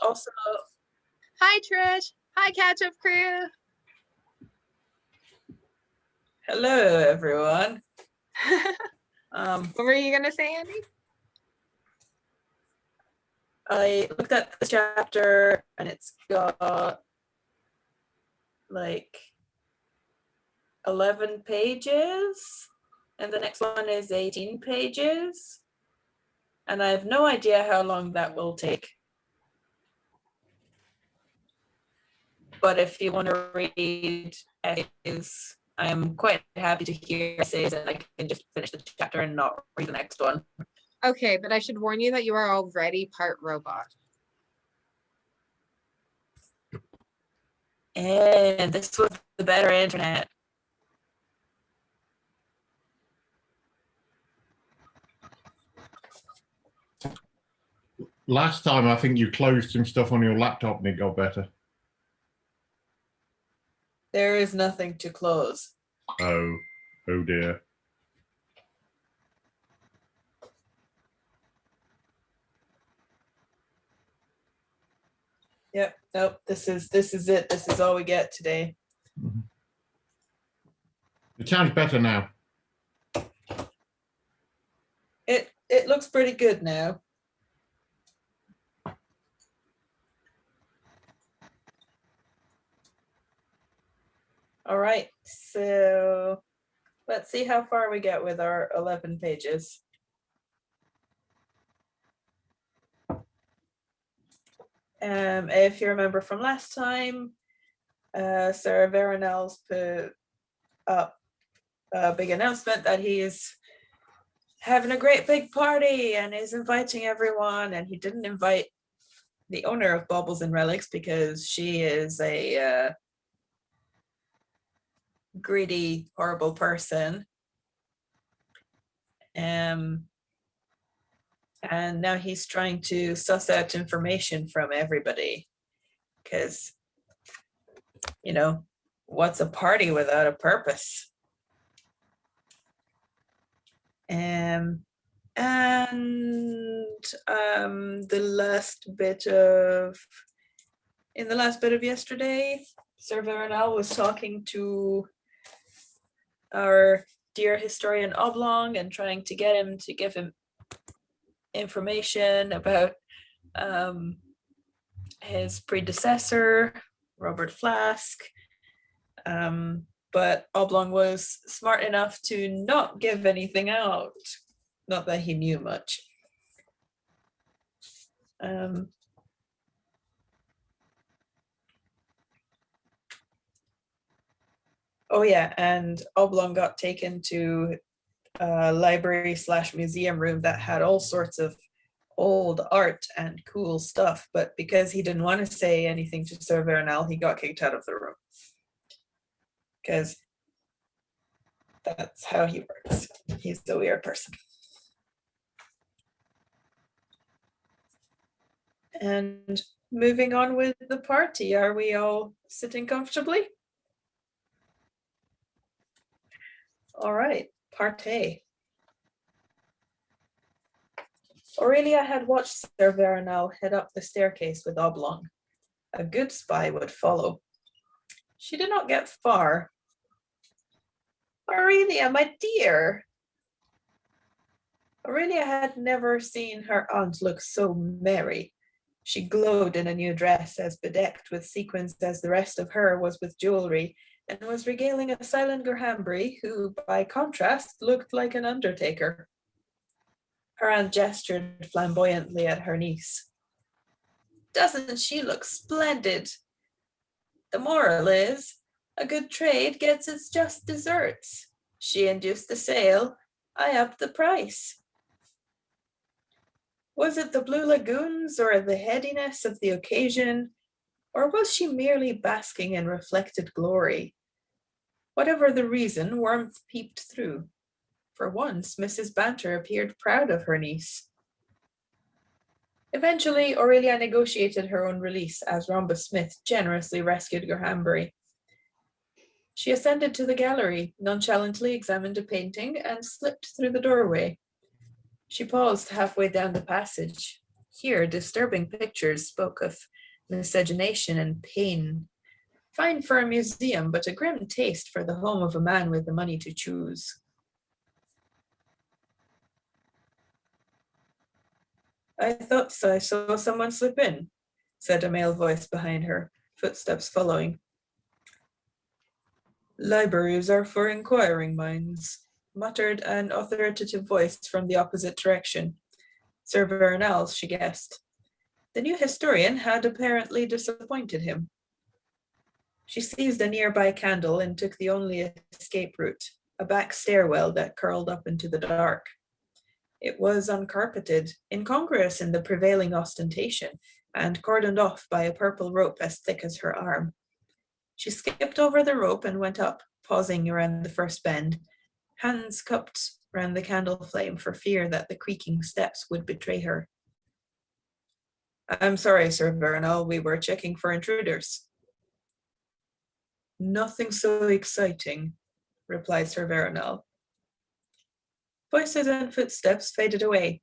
also... Hi, Trish. Hi, Catch-Up Crew. Hello, everyone. What were you going to say, Andy? I looked at the chapter and it's got like 11 pages and the next one is 18 pages. And I have no idea how long that will take. But if you want to read essays, I am quite happy to hear essays and I can just finish the chapter and not read the next one. Okay, but I should warn you that you are already part robot. And this was the better internet. Last time, I think you closed some stuff on your laptop and it got better. There is nothing to close. Oh dear. Yep, nope, this is it. This is all we get today. Mm-hmm. It sounds better now. It looks pretty good now. All right, so let's see how far we get with our 11 pages. If you remember from last time, Sarah Veronell's put up a big announcement that he's having a great big party and is inviting everyone, and he didn't invite the owner of Baubles and Relics because she is a greedy, horrible person. And now he's trying to suss out information from everybody because, you know, what's a party without a purpose? And the last bit of yesterday, Sir Veronell was talking to our dear historian Oblong and trying to get him to give him information about his predecessor, Robert Flask. But Oblong was smart enough to not give anything out. Not that he knew much. Oh yeah, and Oblong got taken to a library/museum room that had all sorts of old art and cool stuff, but because he didn't want to say anything to Sir Veronell, he got kicked out of the room. Because that's how he works. He's a weird person. And moving on with the party, are we all sitting comfortably? All right, party. Aurelia had watched Sir Veronell head up the staircase with Oblong. A good spy would follow. She did not get far. Aurelia, my dear. Aurelia had never seen her aunt look so merry. She glowed in a new dress, as bedecked with sequins as the rest of her was with jewelry, and was regaling a silent Gerhambry, who, by contrast, looked like an undertaker. Her aunt gestured flamboyantly at her niece. Doesn't she look splendid? The moral is, a good trade gets its just deserts. She induced the sale, I upped the price. Was it the blue lagoons or the headiness of the occasion, or was she merely basking in reflected glory? Whatever the reason, warmth peeped through. For once, Mrs. Banter appeared proud of her niece. Eventually, Aurelia negotiated her own release as Rhombus Smith generously rescued Gerhambry. She ascended to the gallery, nonchalantly examined a painting, and slipped through the doorway. She paused halfway down the passage, Here, disturbing pictures spoke of miscegenation and pain. Fine for a museum, but a grim taste for the home of a man with the money to choose. I thought I saw someone slip in, said a male voice behind her, footsteps following. Libraries are for inquiring minds, muttered an authoritative voice from the opposite direction. Sir Vernal, she guessed. The new historian had apparently disappointed him. She seized a nearby candle and took the only escape route, a back stairwell that curled up into the dark. It was uncarpeted, incongruous in the prevailing ostentation, and cordoned off by a purple rope as thick as her arm. She skipped over the rope and went up, pausing around the first bend, hands cupped round the candle flame for fear that the creaking steps would betray her. I'm sorry, Sir Vernal, we were checking for intruders. Nothing so exciting, replied Sir Vernal. Voices and footsteps faded away.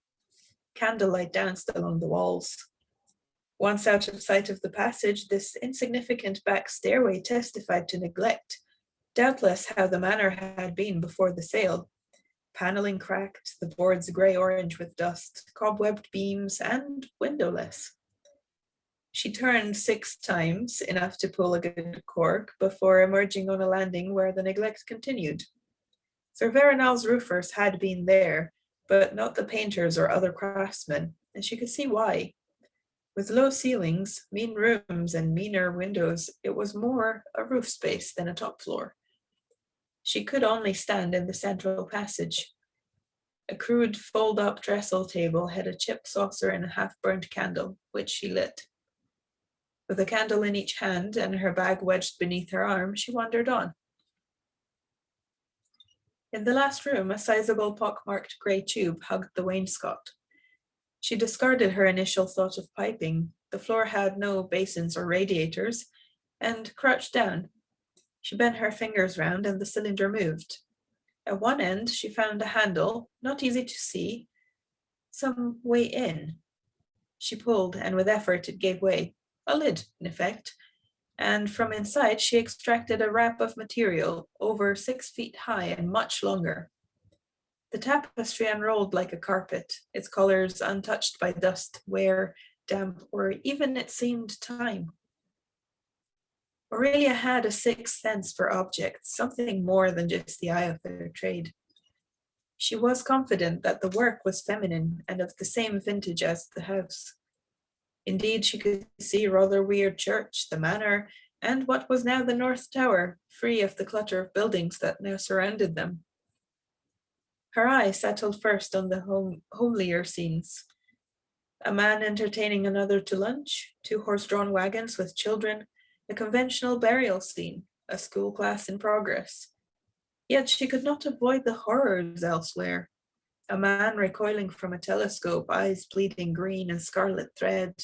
Candlelight danced along the walls. Once out of sight of the passage, this insignificant back stairway testified to neglect, doubtless how the manor had been before the sale. Paneling cracked, the boards grey-orange with dust, cobwebbed beams, and windowless. She turned 6 times, enough to pull a good cork, before emerging on a landing where the neglect continued. Sir Vernal's roofers had been there, but not the painters or other craftsmen, and she could see why. With low ceilings, mean rooms, and meaner windows, it was more a roof space than a top floor. She could only stand in the central passage. A crude fold-up trestle table had a chipped saucer and a half-burnt candle, which she lit. With a candle in each hand and her bag wedged beneath her arm, she wandered on. In the last room, a sizable pockmarked grey tube hugged the wainscot. She discarded her initial thought of piping. The floor had no basins or radiators, and crouched down. She bent her fingers round, and the cylinder moved. At one end, she found a handle, not easy to see, some way in. She pulled, and with effort it gave way. A lid, in effect, and from inside she extracted a wrap of material over 6 feet high and much longer. The tapestry unrolled like a carpet, its colors untouched by dust, wear, damp, or even, it seemed, time. Aurelia had a sixth sense for objects, something more than just the eye of their trade. She was confident that the work was feminine and of the same vintage as the house. Indeed, she could see rather weird church, the manor, and what was now the North Tower, free of the clutter of buildings that now surrounded them. Her eye settled first on the homelier scenes. A man entertaining another to lunch, 2 horse-drawn wagons with children, a conventional burial scene, a school class in progress. Yet she could not avoid the horrors elsewhere. A man recoiling from a telescope, eyes bleeding green and scarlet thread,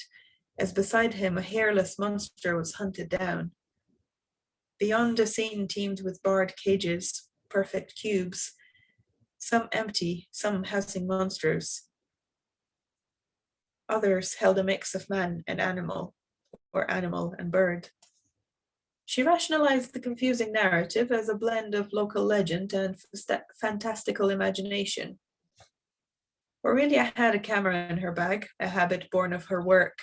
as beside him a hairless monster was hunted down. Beyond, a scene teemed with barred cages, perfect cubes, some empty, some housing monsters. Others held a mix of man and animal, or animal and bird. She rationalized the confusing narrative as a blend of local legend and fantastical imagination. Aurelia had a camera in her bag, a habit born of her work.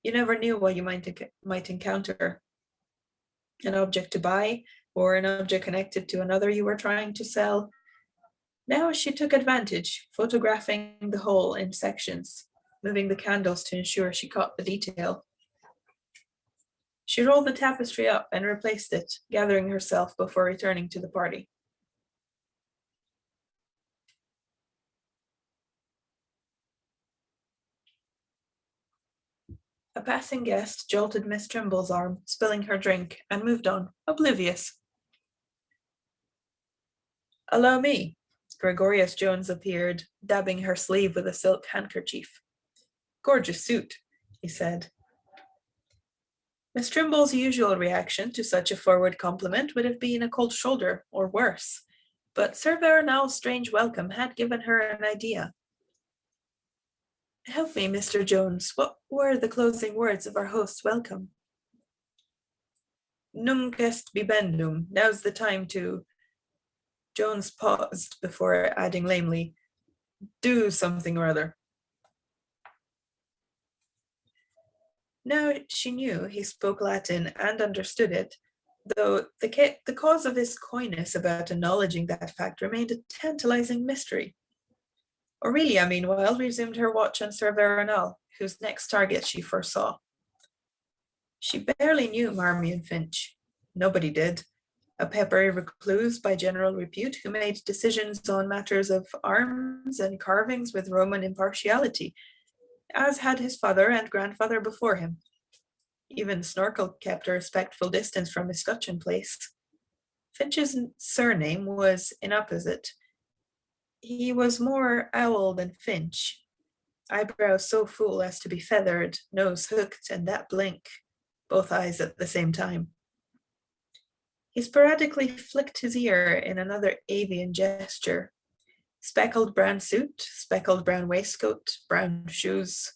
You never knew what you might encounter. An object to buy, or an object connected to another you were trying to sell. Now she took advantage, photographing the whole in sections, moving the candles to ensure she caught the detail. She rolled the tapestry up and replaced it, gathering herself before returning to the party. A passing guest jolted Miss Trimble's arm, spilling her drink, and moved on, oblivious. Allow me. Gregorius Jones appeared, dabbing her sleeve with a silk handkerchief. Gorgeous suit, he said. Miss Trimble's usual reaction to such a forward compliment would have been a cold shoulder, or worse, but Sir Vernal's strange welcome had given her an idea. Help me, Mr. Jones. What were the closing words of our host's welcome? Nunc est bibendum. Now's the time to. Jones paused before adding lamely, do something or other. Now she knew he spoke Latin and understood it, though the cause of his coyness about acknowledging that fact remained a tantalizing mystery. Aurelia, meanwhile, resumed her watch on Sir Veronal, whose next target she foresaw. She barely knew Marmion Finch. Nobody did. A peppery recluse by general repute who made decisions on matters of arms and carvings with Roman impartiality, as had his father and grandfather before him. Even Snorkel kept a respectful distance from his scutcheon place. Finch's surname was inopposite. He was more owl than Finch, eyebrows so full as to be feathered, nose hooked, and that blink, both eyes at the same time. He sporadically flicked his ear in another avian gesture. Speckled brown suit, speckled brown waistcoat, brown shoes.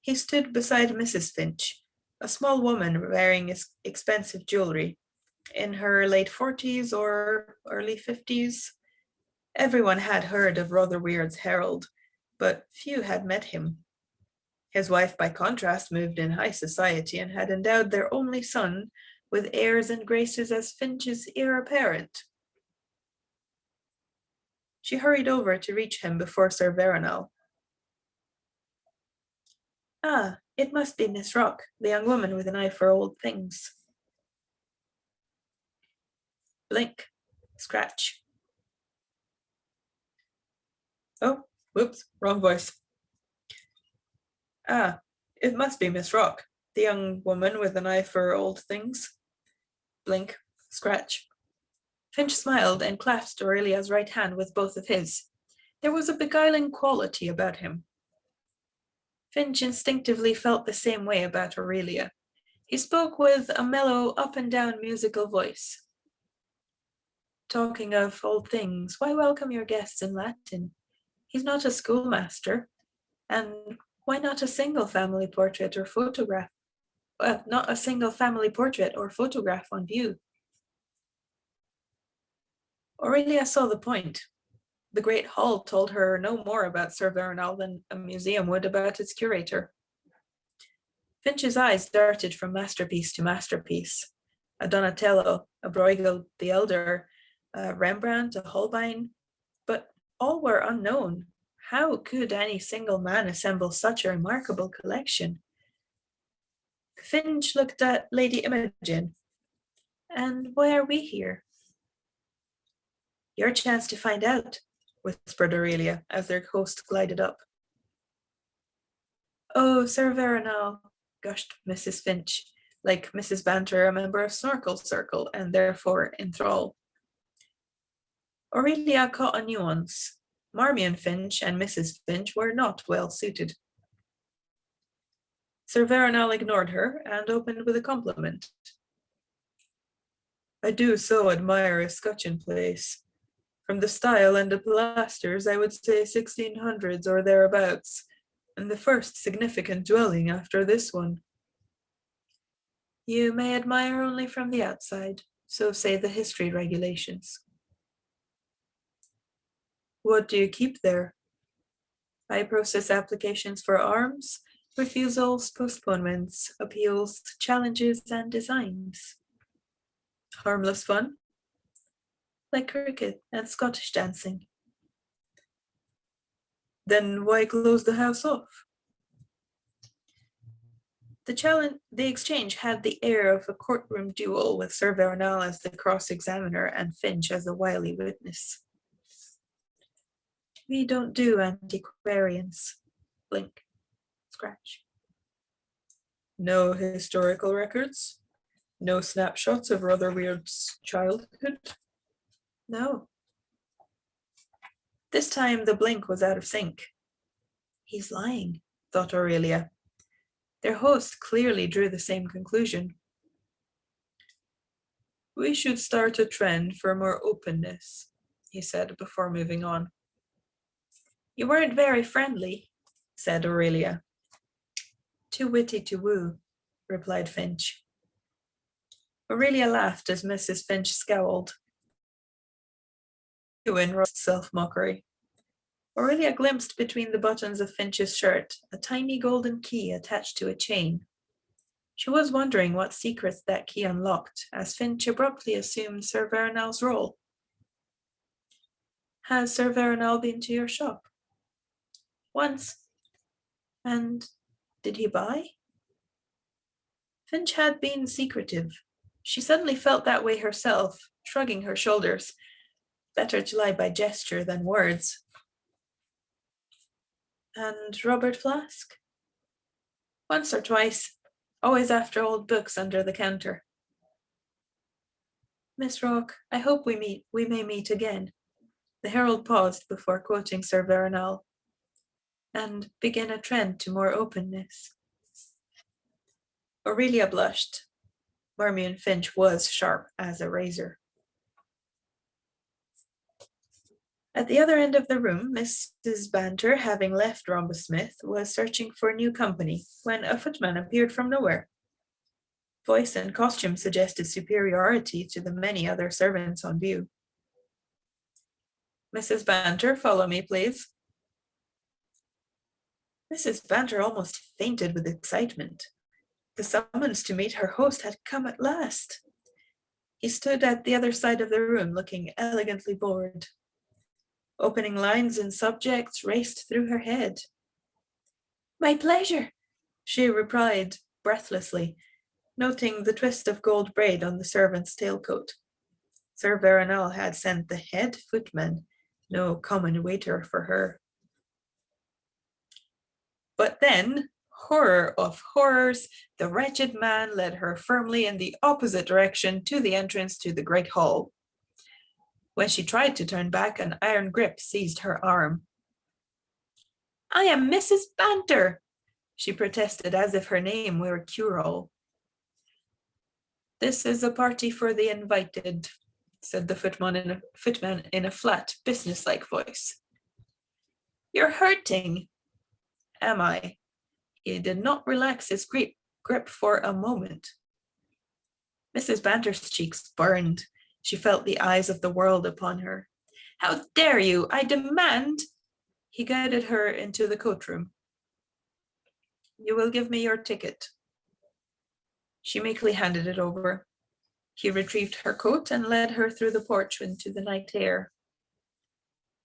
He stood beside Mrs. Finch, a small woman wearing expensive jewelry, in her late 40s or early 50s. Everyone had heard of Rotherweird's herald, but few had met him. His wife, by contrast, moved in high society and had endowed their only son with airs and graces as Finch's heir apparent. She hurried over to reach him before Sir Veronal. Ah, it must be Miss Rock, the young woman with an eye for old things. Blink. Scratch. Oh, whoops, wrong voice. Ah, it must be Miss Rock, the young woman with an eye for old things. Blink. Scratch. Finch smiled and clasped Aurelia's right hand with both of his. There was a beguiling quality about him. Finch instinctively felt the same way about Aurelia. He spoke with a mellow, up-and-down musical voice. Talking of old things, why welcome your guests in Latin? He's not a schoolmaster. And why not a single family portrait or photograph? Well, not a single family portrait or photograph on view. Aurelia saw the point. The great hall told her no more about Sir Veronal than a museum would about its curator. Finch's eyes darted from masterpiece to masterpiece. A Donatello, a Bruegel the Elder, a Rembrandt, a Holbein, but all were unknown. How could any single man assemble such a remarkable collection? Finch looked at Lady Imogen. And why are we here? Your chance to find out, whispered Aurelia as their host glided up. Oh, Sir Veronal, gushed Mrs. Finch, like Mrs. Banter, a member of Snorkel Circle, and therefore in thrall. Aurelia caught a nuance. Marmion Finch and Mrs. Finch were not well suited. Sir Veronal ignored her and opened with a compliment. I do so admire a scutcheon place. From the style and the pilasters, I would say 1600s or thereabouts, and the first significant dwelling after this one. You may admire only from the outside, so say the history regulations. What do you keep there? I process applications for arms, refusals, postponements, appeals, challenges, and designs. Harmless fun? Like cricket and Scottish dancing. Then why close the house off? The exchange had the air of a courtroom duel with Sir Veronal as the cross-examiner and Finch as the wily witness. We don't do antiquarians. Blink. Scratch. No historical records? No snapshots of Rotherweird's childhood? No. This time the blink was out of sync. He's lying, thought Aurelia. Their host clearly drew the same conclusion. We should start a trend for more openness, he said before moving on. You weren't very friendly. said Aurelia. Too witty to woo, replied Finch. Aurelia laughed as Mrs. Finch scowled. You in self-mockery. Aurelia glimpsed between the buttons of Finch's shirt a tiny golden key attached to a chain. She was wondering what secrets that key unlocked as Finch abruptly assumed Sir Veronel's role. Has Sir Veronel been to your shop? Once. And did he buy? Finch had been secretive. She suddenly felt that way herself, shrugging her shoulders. Better to lie by gesture than words. And Robert Flask? Once or twice, always after old books under the counter. Miss Rourke, I hope we may meet again. The herald paused before quoting Sir Veronel, and begin a trend to more openness. Aurelia blushed. Marmion Finch was sharp as a razor. At the other end of the room, Mrs. Banter, having left Rhombus Smith, was searching for new company when a footman appeared from nowhere. Voice and costume suggested superiority to the many other servants on view. Mrs. Banter, follow me, please. Mrs. Banter almost fainted with excitement. The summons to meet her host had come at last. He stood at the other side of the room, looking elegantly bored. Opening lines and subjects raced through her head. My pleasure, she replied breathlessly, noting the twist of gold braid on the servant's tailcoat. Sir Veronel had sent the head footman, no common waiter, for her. But then, horror of horrors, the wretched man led her firmly in the opposite direction to the entrance to the great hall. When she tried to turn back, an iron grip seized her arm. I am Mrs. Banter, she protested as if her name were a cure-all. This is a party for the invited, said the footman in a flat, businesslike voice. You're hurting. Am I? He did not relax his grip for a moment. Mrs. Banter's cheeks burned. She felt the eyes of the world upon her. How dare you? I demand. He guided her into the coat room. You will give me your ticket. She meekly handed it over. He retrieved her coat and led her through the porch into the night air.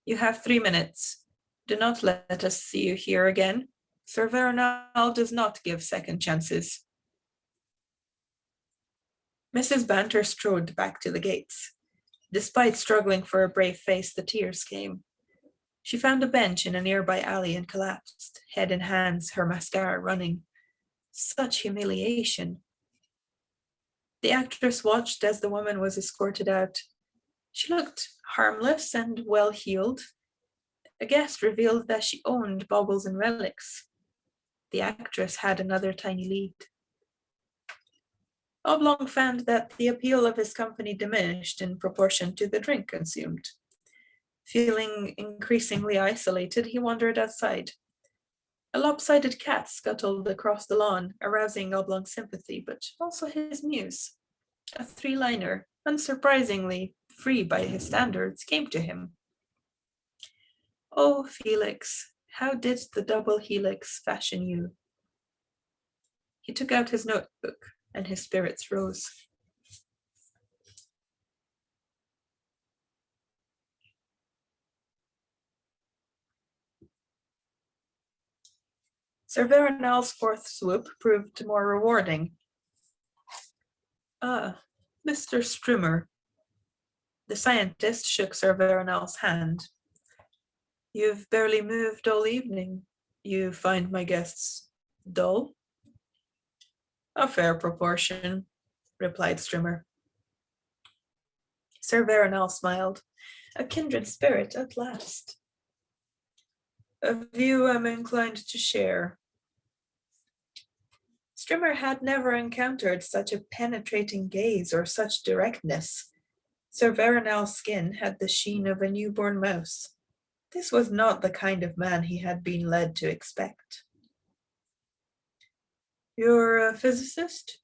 You have 3 minutes. Do not let us see you here again. Sir Veronel does not give second chances. Mrs. Banter strode back to the gates. Despite struggling for a brave face, the tears came. She found a bench in a nearby alley and collapsed, head in hands, her mascara running. Such humiliation. The actress watched as the woman was escorted out. She looked harmless and well-heeled. A guest revealed that she owned baubles and relics. The actress had another tiny lead. Oblong found that the appeal of his company diminished in proportion to the drink consumed. Feeling increasingly isolated, he wandered outside. A lopsided cat scuttled across the lawn, arousing Oblong's sympathy, but also his muse. A three-liner, unsurprisingly free by his standards, came to him. Oh, Felix, how did the double helix fashion you? He took out his notebook, and his spirits rose. Sir Veronel's fourth swoop proved more rewarding. Ah, Mr. Strimmer. The scientist shook Sir Veronel's hand. You've barely moved all evening. You find my guests dull? A fair proportion, replied Strimmer. Sir Veronel smiled. A kindred spirit at last. A view I'm inclined to share. Strimmer had never encountered such a penetrating gaze or such directness. Sir Veronel's skin had the sheen of a newborn mouse. This was not the kind of man he had been led to expect. You're a physicist?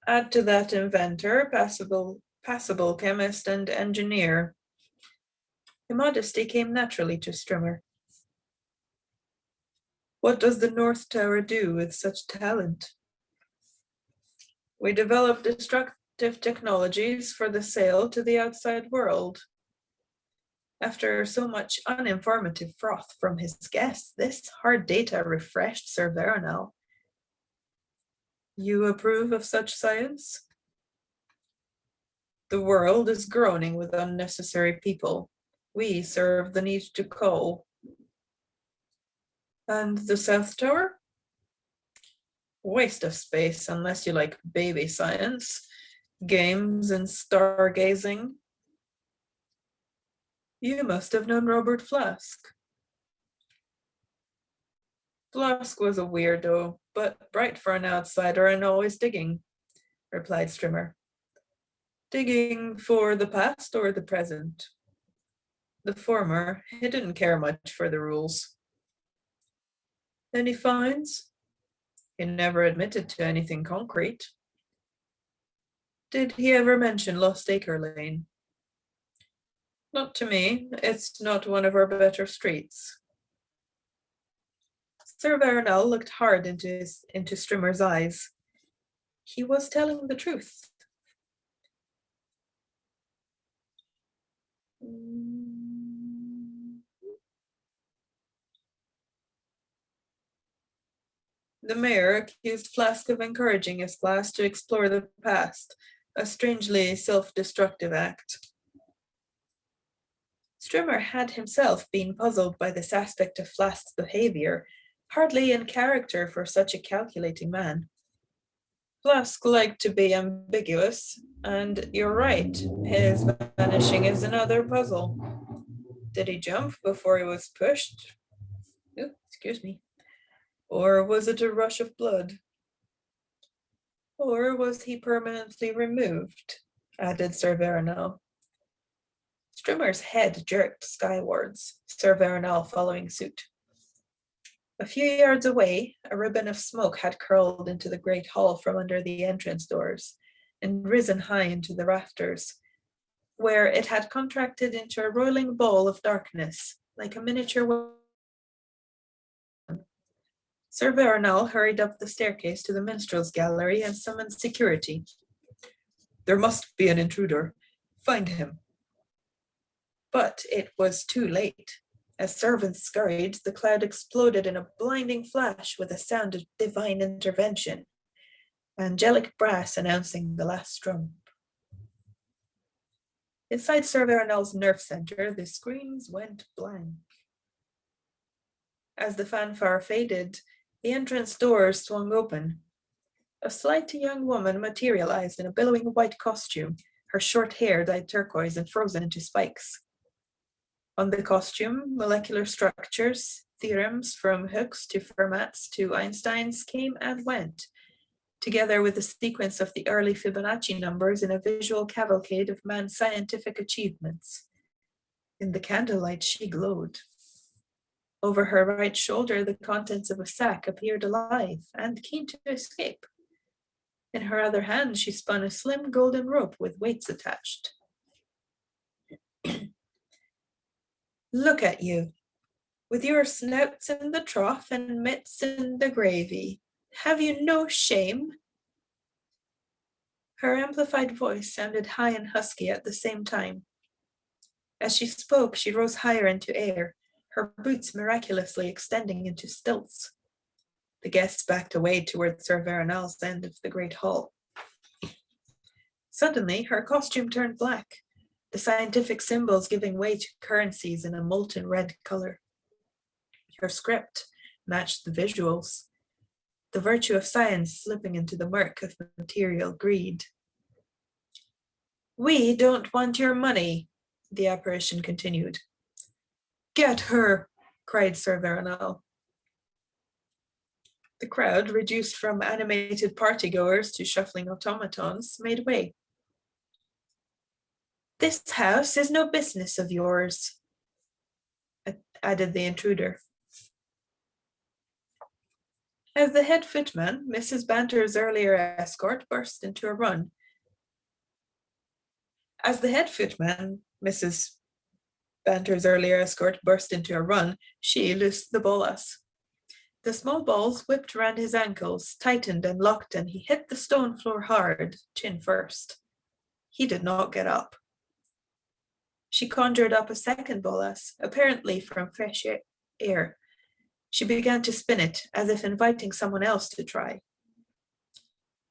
Add to that inventor, passable chemist, and engineer. Immodesty came naturally to Strimmer. What does the North Tower do with such talent? We develop destructive technologies for the sale to the outside world. After so much uninformative froth from his guests, this hard data refreshed Sir Veronal. You approve of such science? The world is groaning with unnecessary people. We serve the need to cull. And the South Tower? Waste of space unless you like baby science, games and stargazing. You must have known Robert Flask. Flask was a weirdo, but bright for an outsider and always digging, replied Strimmer. Digging for the past or the present? The former, he didn't care much for the rules. Any finds? He never admitted to anything concrete. Did he ever mention Lost Acre Lane? Not to me. It's not one of our better streets. Sir Veronal looked hard into Strimmer's eyes. He was telling the truth. The mayor accused Flask of encouraging his class to explore the past, a strangely self-destructive act. Strimmer had himself been puzzled by this aspect of Flask's behavior, hardly in character for such a calculating man. Flask liked to be ambiguous, and you're right, his vanishing is another puzzle. Did he jump before he was pushed? Ooh, excuse me. Or was it a rush of blood? Or was he permanently removed? Added Sir Veronal. Strimmer's head jerked skywards, Sir Veronal following suit. A few yards away, a ribbon of smoke had curled into the great hall from under the entrance doors, and risen high into the rafters, where it had contracted into a roiling ball of darkness, like a miniature. Sir Veronal hurried up the staircase to the minstrel's gallery and summoned security. There must be an intruder. Find him. But it was too late. As servants scurried, the cloud exploded in a blinding flash with a sound of divine intervention. Angelic brass announcing the last strum. Inside Sir Veronal's nerve center, the screens went blank. As the fanfare faded, the entrance doors swung open. A slight young woman materialized in a billowing white costume, her short hair dyed turquoise and frozen into spikes. On the costume, molecular structures, theorems from Hooke's to Fermat's to Einstein's came and went, together with a sequence of the early Fibonacci numbers in a visual cavalcade of man's scientific achievements. In the candlelight, she glowed. Over her right shoulder, the contents of a sack appeared alive and keen to escape. In her other hand, she spun a slim golden rope with weights attached. Look at you, with your snouts in the trough and mitts in the gravy. Have you no shame? Her amplified voice sounded high and husky at the same time. As she spoke, she rose higher into air, her boots miraculously extending into stilts. The guests backed away toward Sir Veronal's end of the great hall. Suddenly, her costume turned black, the scientific symbols giving way to currencies in a molten red color. Her script matched the visuals, the virtue of science slipping into the murk of material greed. We don't want your money, the apparition continued. Get her, cried Sir Veronal. The crowd, reduced from animated partygoers to shuffling automatons, made way. This house is no business of yours, added the intruder. As the head footman, Mrs. Banter's earlier escort burst into a run. As the head footman, Mrs. Banter's earlier escort burst into a run, she loosed the bolas. The small balls whipped round his ankles, tightened and locked, and he hit the stone floor hard, chin first. He did not get up. She conjured up a second bolas, apparently from fresh air. She began to spin it, as if inviting someone else to try.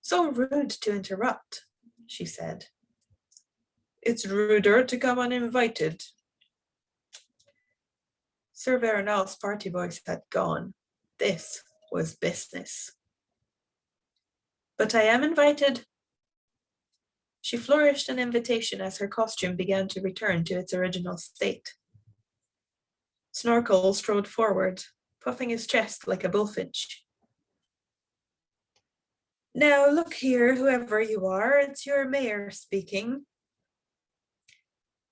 So rude to interrupt, she said. It's ruder to come uninvited. Sir Veronal's party voice had gone. This was business. But I am invited. She flourished an invitation as her costume began to return to its original state. Snorkel strode forward, puffing his chest like a bullfinch. Now look here, whoever you are, it's your mayor speaking.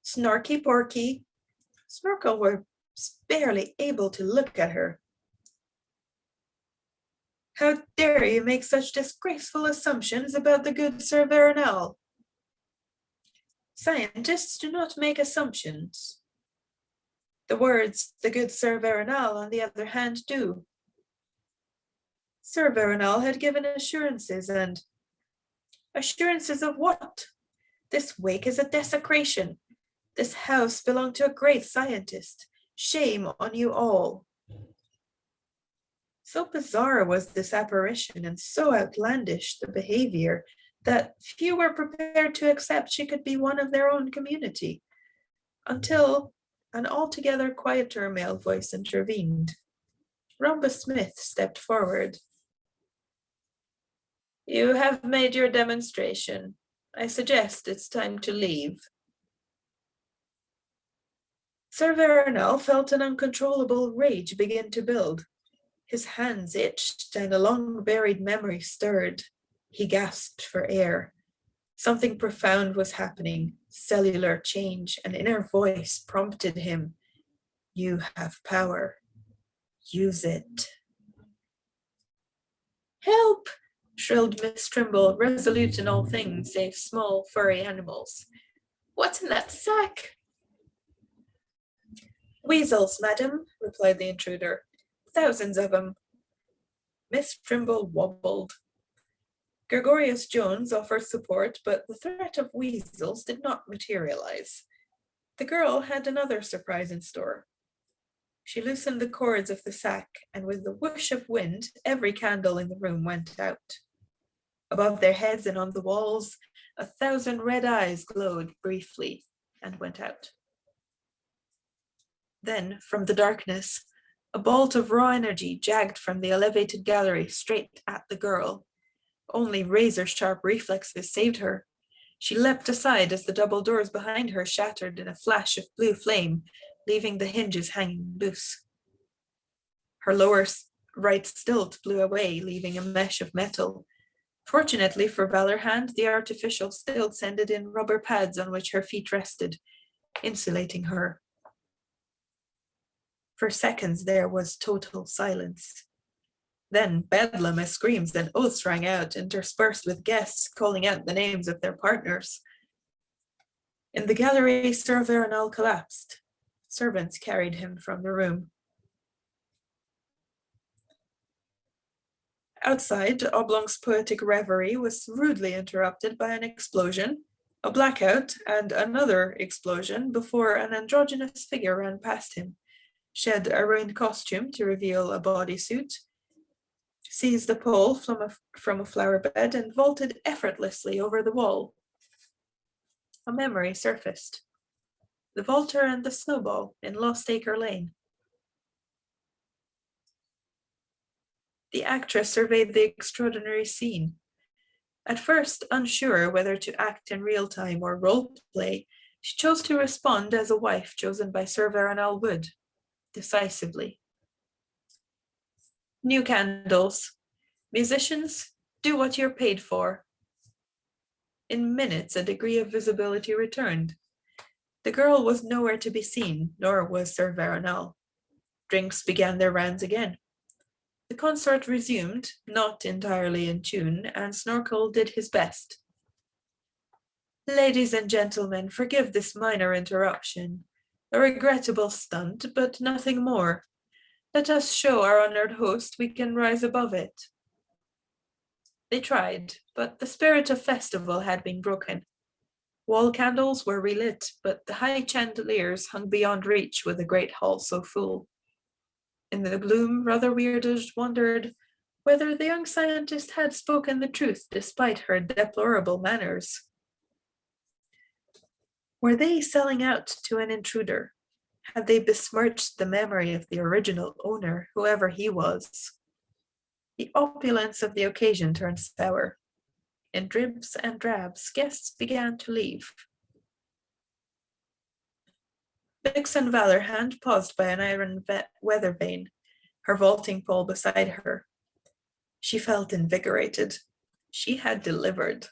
Snorky Porky. Snorkel was barely able to look at her. How dare you make such disgraceful assumptions about the good Sir Veronal? Scientists do not make assumptions. The words, the good Sir Veronal, on the other hand, do. Sir Veronal had given assurances, and assurances of what? This wake is a desecration. This house belonged to a great scientist. Shame on you all. So bizarre was this apparition and so outlandish the behavior that few were prepared to accept she could be one of their own community, until an altogether quieter male voice intervened. Rhombus Smith stepped forward. You have made your demonstration. I suggest it's time to leave. Sir Veronal felt an uncontrollable rage begin to build. His hands itched and a long-buried memory stirred. He gasped for air. Something profound was happening. Cellular change, an inner voice prompted him. You have power. Use it. Help! Shrilled Miss Trimble, resolute in all things save small, furry animals. What's in that sack? Weasels, madam, replied the intruder. Thousands of 'em. Miss Trimble wobbled. Gregorius Jones offered support, but the threat of weasels did not materialize. The girl had another surprise in store. She loosened the cords of the sack, and with the whoosh of wind, every candle in the room went out. Above their heads and on the walls, 1,000 red eyes glowed briefly and went out. Then, from the darkness, a bolt of raw energy jagged from the elevated gallery straight at the girl. Only razor-sharp reflexes saved her. She leapt aside as the double doors behind her shattered in a flash of blue flame, leaving the hinges hanging loose. Her lower right stilt blew away, leaving a mesh of metal. Fortunately for Valorhand, the artificial stilts ended in rubber pads on which her feet rested, insulating her. For seconds there was total silence. Then bedlam as screams and oaths rang out, interspersed with guests calling out the names of their partners. In the gallery, Sir Veronal collapsed. Servants carried him from the room. Outside, Oblong's poetic reverie was rudely interrupted by an explosion, a blackout, and another explosion before an androgynous figure ran past him, shed a rain costume to reveal a bodysuit, seized a pole from a flower bed, and vaulted effortlessly over the wall. A memory surfaced. The vaulter and the snowball in Lost Acre Lane. The actress surveyed the extraordinary scene. At first, unsure whether to act in real time or role play, she chose to respond as a wife chosen by Sir Veronal would, decisively. New candles. Musicians, do what you're paid for. In minutes, a degree of visibility returned. The girl was nowhere to be seen, nor was Sir Veronal. Drinks began their rounds again. The consort resumed, not entirely in tune, and Snorkel did his best. Ladies and gentlemen, forgive this minor interruption. A regrettable stunt, but nothing more. Let us show our honored host we can rise above it. They tried, but the spirit of festival had been broken. Wall candles were relit, but the high chandeliers hung beyond reach with the great hall so full. In the gloom, Brother Weirdness wondered whether the young scientist had spoken the truth despite her deplorable manners. Were they selling out to an intruder? Had they besmirched the memory of the original owner, whoever he was? The opulence of the occasion turned sour. In dribs and drabs, guests began to leave. Vixen Valorhand paused by an iron weather vane, her vaulting pole beside her. She felt invigorated. She had delivered.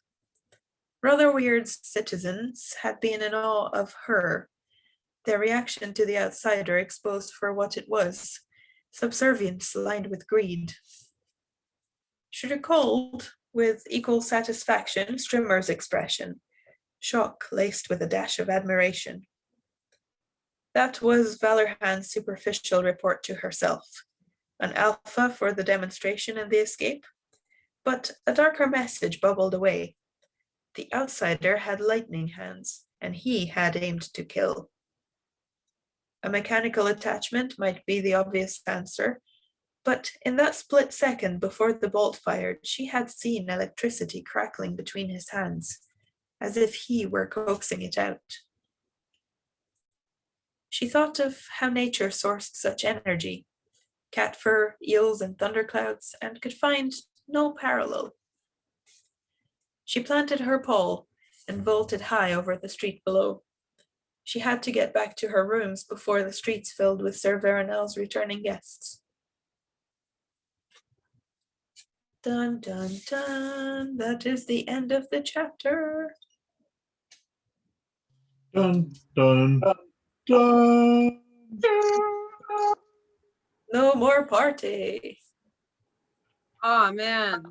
Brother Weird's citizens had been in awe of her, their reaction to the outsider exposed for what it was, subservience lined with greed. She recalled, with equal satisfaction, Strimmer's expression, shock laced with a dash of admiration. That was Valorhand's superficial report to herself, an alpha for the demonstration and the escape. But a darker message bubbled away. The outsider had lightning hands, and he had aimed to kill. A mechanical attachment might be the obvious answer, but in that split second before the bolt fired, she had seen electricity crackling between his hands, as if he were coaxing it out. She thought of how nature sourced such energy, cat fur, eels, and thunderclouds, and could find no parallel. She planted her pole and vaulted high over the street below. She had to get back to her rooms before the streets filled with Sir Veronel's returning guests. Dun dun dun, that is the end of the chapter. Dun, dun, dun. No more party. Oh man.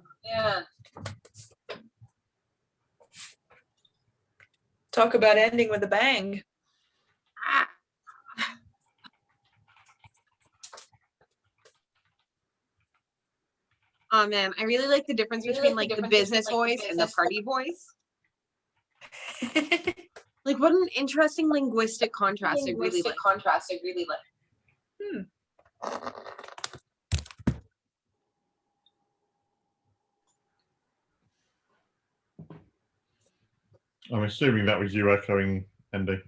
Talk about ending with a bang. Ah. Oh man, I really like the difference between like the business voice and the party voice. Like what an interesting linguistic contrast I really like. I'm assuming that was you echoing, Andy.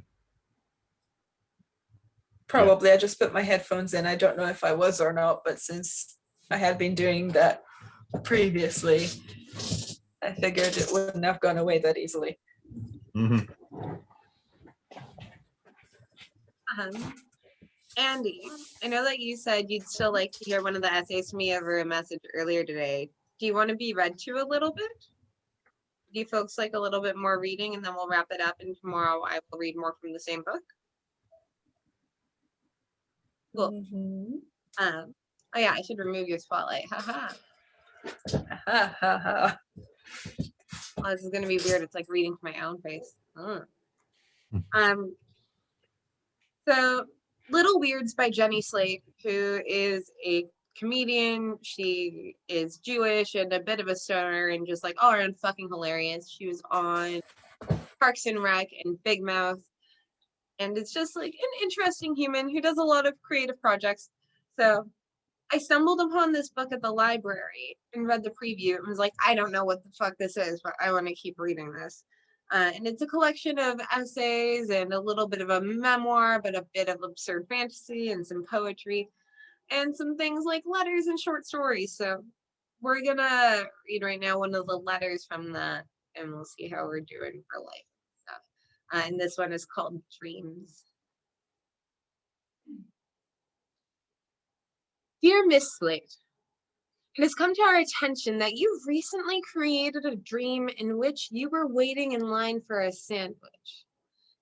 Probably. I just put my headphones in. I don't know if I was or not, but since I had been doing that previously, I figured it wouldn't have gone away that easily. Mm-hmm. Andy, I know that you said you'd still like to hear one of the essays from me over a message earlier today. Do you want to be read to a little bit? Do you folks like a little bit more reading, and then we'll wrap it up, and tomorrow I will read more from the same book? Cool. Mm-hmm. Oh yeah, I should remove your spotlight. Haha. Ha ha ha. Oh, this is gonna be weird. It's like reading to my own face. So Little Weirds by Jenny Slate, who is a comedian. She is Jewish and a bit of a stoner and just like all around fucking hilarious. She was on Parks and Rec and Big Mouth. And it's just like an interesting human who does a lot of creative projects. So I stumbled upon this book at the library and read the preview and was like, I don't know what the fuck this is, but I want to keep reading this. And it's a collection of essays and a little bit of a memoir, but a bit of absurd fantasy and some poetry and some things like letters and short stories. So we're gonna read right now one of the letters from that, and we'll see how we're doing for life and stuff. And this one is called Dreams. Dear Miss Slate, it has come to our attention that you recently created a dream in which you were waiting in line for a sandwich.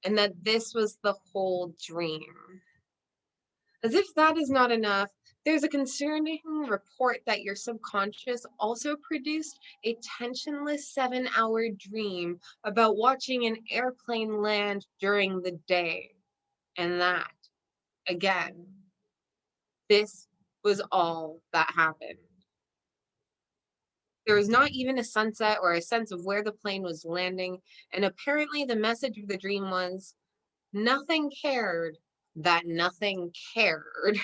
and that this was the whole dream. As if that is not enough, there's a concerning report that your subconscious also produced a tensionless 7-hour dream about watching an airplane land during the day. And that, again, this was all that happened. There was not even a sunset or a sense of where the plane was landing, and apparently the message of the dream was, nothing cared that nothing cared.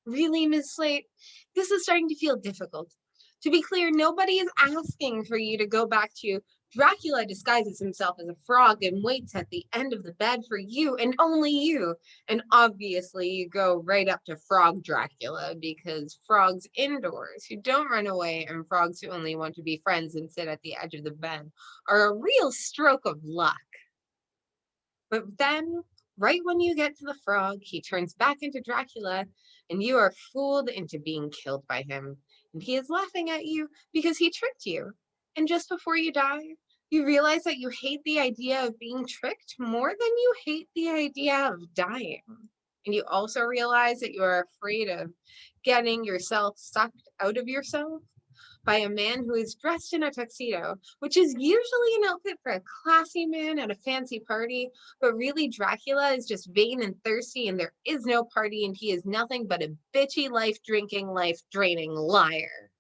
Really, Miss Slate? This is starting to feel difficult. To be clear, nobody is asking for you to go back to Dracula disguises himself as a frog and waits at the end of the bed for you and only you. And obviously, you go right up to Frog Dracula because frogs indoors who don't run away and frogs who only want to be friends and sit at the edge of the bed are a real stroke of luck. But then, right when you get to the frog, he turns back into Dracula, and you are fooled into being killed by him. And he is laughing at you because he tricked you. And just before you die, you realize that you hate the idea of being tricked more than you hate the idea of dying. And you also realize that you are afraid of getting yourself sucked out of yourself by a man who is dressed in a tuxedo, which is usually an outfit for a classy man at a fancy party, but really Dracula is just vain and thirsty and there is no party and he is nothing but a bitchy, life-drinking, life-draining liar.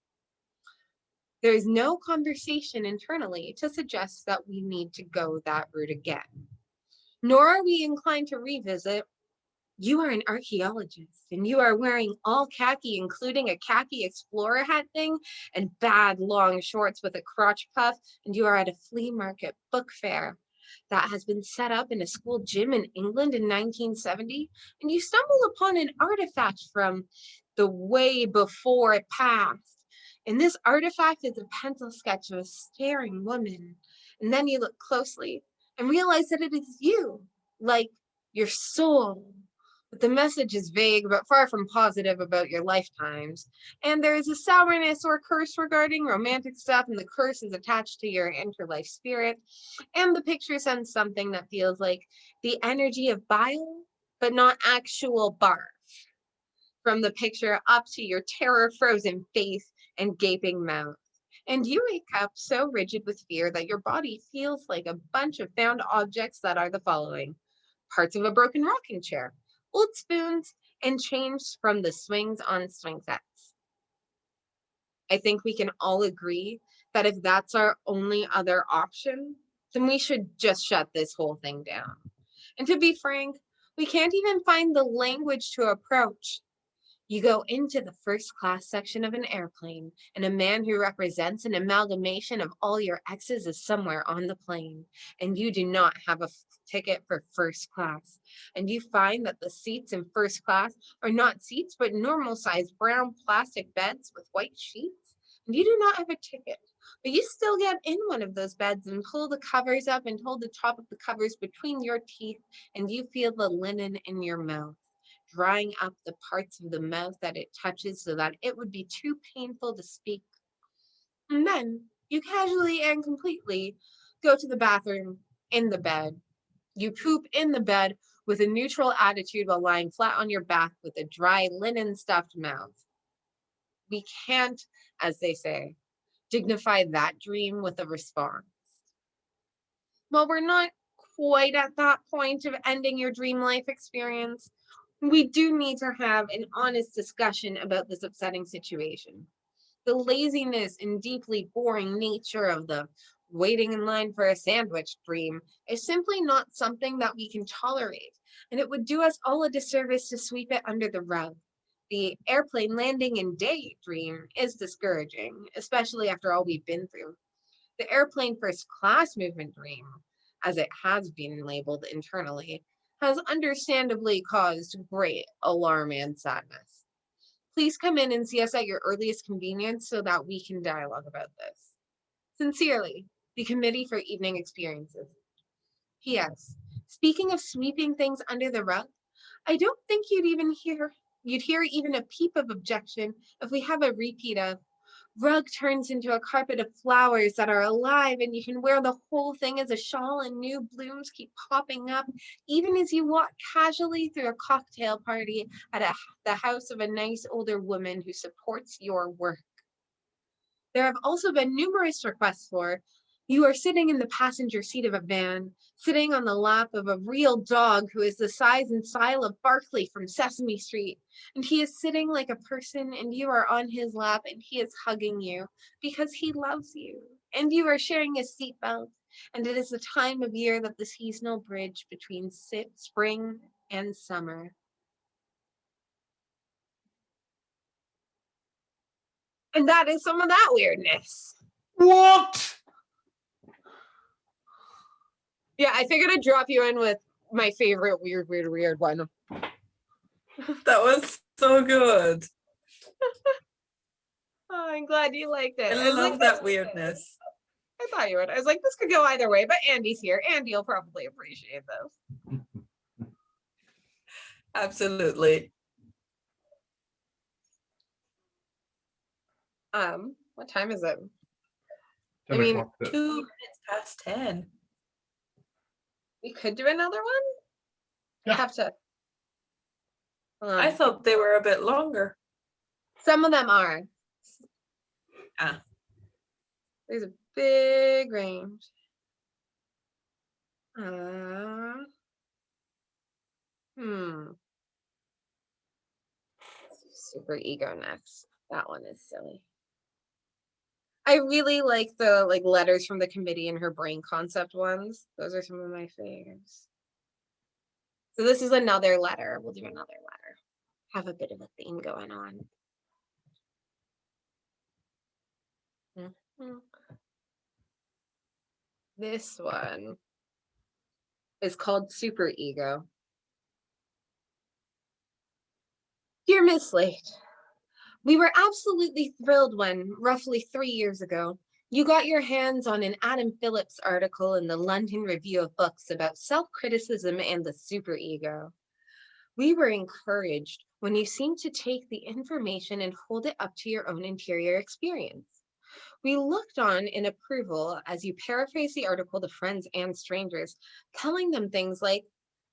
There is no conversation internally to suggest that we need to go that route again. Nor are we inclined to revisit, you are an archaeologist and you are wearing all khaki, including a khaki explorer hat thing and bad long shorts with a crotch puff, and you are at a flea market book fair that has been set up in a school gym in England in 1970, and you stumble upon an artifact from the way before it passed. And this artifact is a pencil sketch of a staring woman. And then you look closely and realize that it is you, like your soul. But the message is vague but far from positive about your lifetimes. And there is a sourness or curse regarding romantic stuff, and the curse is attached to your interlife spirit. And the picture sends something that feels like the energy of bile, but not actual barf. From the picture up to your terror-frozen face and gaping mouth. And you wake up so rigid with fear that your body feels like a bunch of found objects that are the following: parts of a broken rocking chair, old spoons, and change from the swings on swing sets. I think we can all agree that if that's our only other option, then we should just shut this whole thing down. And to be frank, we can't even find the language to approach. You go into the first class section of an airplane, and a man who represents an amalgamation of all your exes is somewhere on the plane, and you do not have a ticket for first class. And you find that the seats in first class are not seats, but normal-sized brown plastic beds with white sheets. And you do not have a ticket, but you still get in one of those beds and pull the covers up and hold the top of the covers between your teeth, and you feel the linen in your mouth, drying up the parts of the mouth that it touches so that it would be too painful to speak. And then you casually and completely go to the bathroom in the bed. You poop in the bed with a neutral attitude while lying flat on your back with a dry linen stuffed mouth. We can't, as they say, dignify that dream with a response. While we're not quite at that point of ending your dream life experience, we do need to have an honest discussion about this upsetting situation. The laziness and deeply boring nature of the waiting in line for a sandwich dream is simply not something that we can tolerate, and it would do us all a disservice to sweep it under the rug. The airplane landing in day dream is discouraging, especially after all we've been through. The airplane first class movement dream, as it has been labeled internally, has understandably caused great alarm and sadness. Please come in and see us at your earliest convenience so that we can dialogue about this. Sincerely, the Committee for Evening Experiences. P.S. Speaking of sweeping things under the rug, I don't think you'd hear even a peep of objection if we have a repeat of rug turns into a carpet of flowers that are alive, and you can wear the whole thing as a shawl, and new blooms keep popping up, even as you walk casually through a cocktail party at the house of a nice older woman who supports your work. There have also been numerous requests for you are sitting in the passenger seat of a van, sitting on the lap of a real dog who is the size and style of Barkley from Sesame Street. And he is sitting like a person, and you are on his lap, and he is hugging you because he loves you. And you are sharing a seatbelt. And it is the time of year that the seasonal bridge between spring and summer. And that is some of that weirdness. What? Yeah, I figured I'd drop you in with my favorite weird one. That was so good. Oh, I'm glad you liked it. I was love like, that weirdness. I thought you would. I was like, this could go either way, but Andy's here. Andy will probably appreciate this. Absolutely. What time is it? 10 I mean, o'clock. 2 minutes past 10. We could do another one. Yeah. I have to. I thought they were a bit longer. Some of them are. Ah. There's a big range. Hmm. Super ego next. That one is silly. I really like the letters from the committee and her brain concept ones. Those are some of my faves. So this is another letter. We'll do another letter. Have a bit of a theme going on. This one is called Super Ego. Dear Miss Slate, we were absolutely thrilled when, roughly 3 years ago, you got your hands on an Adam Phillips article in the London Review of Books about self-criticism and the superego. We were encouraged when you seemed to take the information and hold it up to your own interior experience. We looked on in approval as you paraphrased the article to friends and strangers, telling them things like,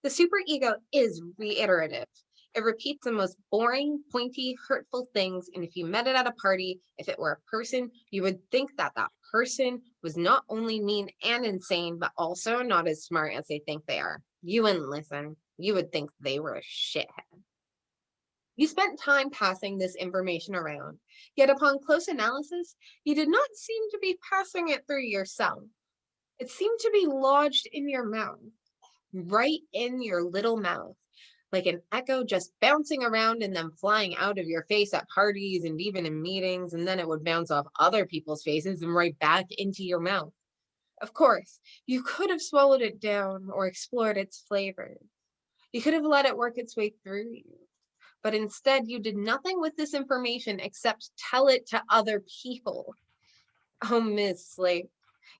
the superego is reiterative. It repeats the most boring, pointy, hurtful things, and if you met it at a party, if it were a person, you would think that that person was not only mean and insane, but also not as smart as they think they are. You wouldn't listen. You would think they were a shithead. You spent time passing this information around, yet upon close analysis, you did not seem to be passing it through yourself. It seemed to be lodged in your mouth, right in your little mouth, like an echo just bouncing around and then flying out of your face at parties and even in meetings, and then it would bounce off other people's faces and right back into your mouth. Of course, you could have swallowed it down or explored its flavors. You could have let it work its way through you. But instead, you did nothing with this information except tell it to other people. Oh, Ms. Slate,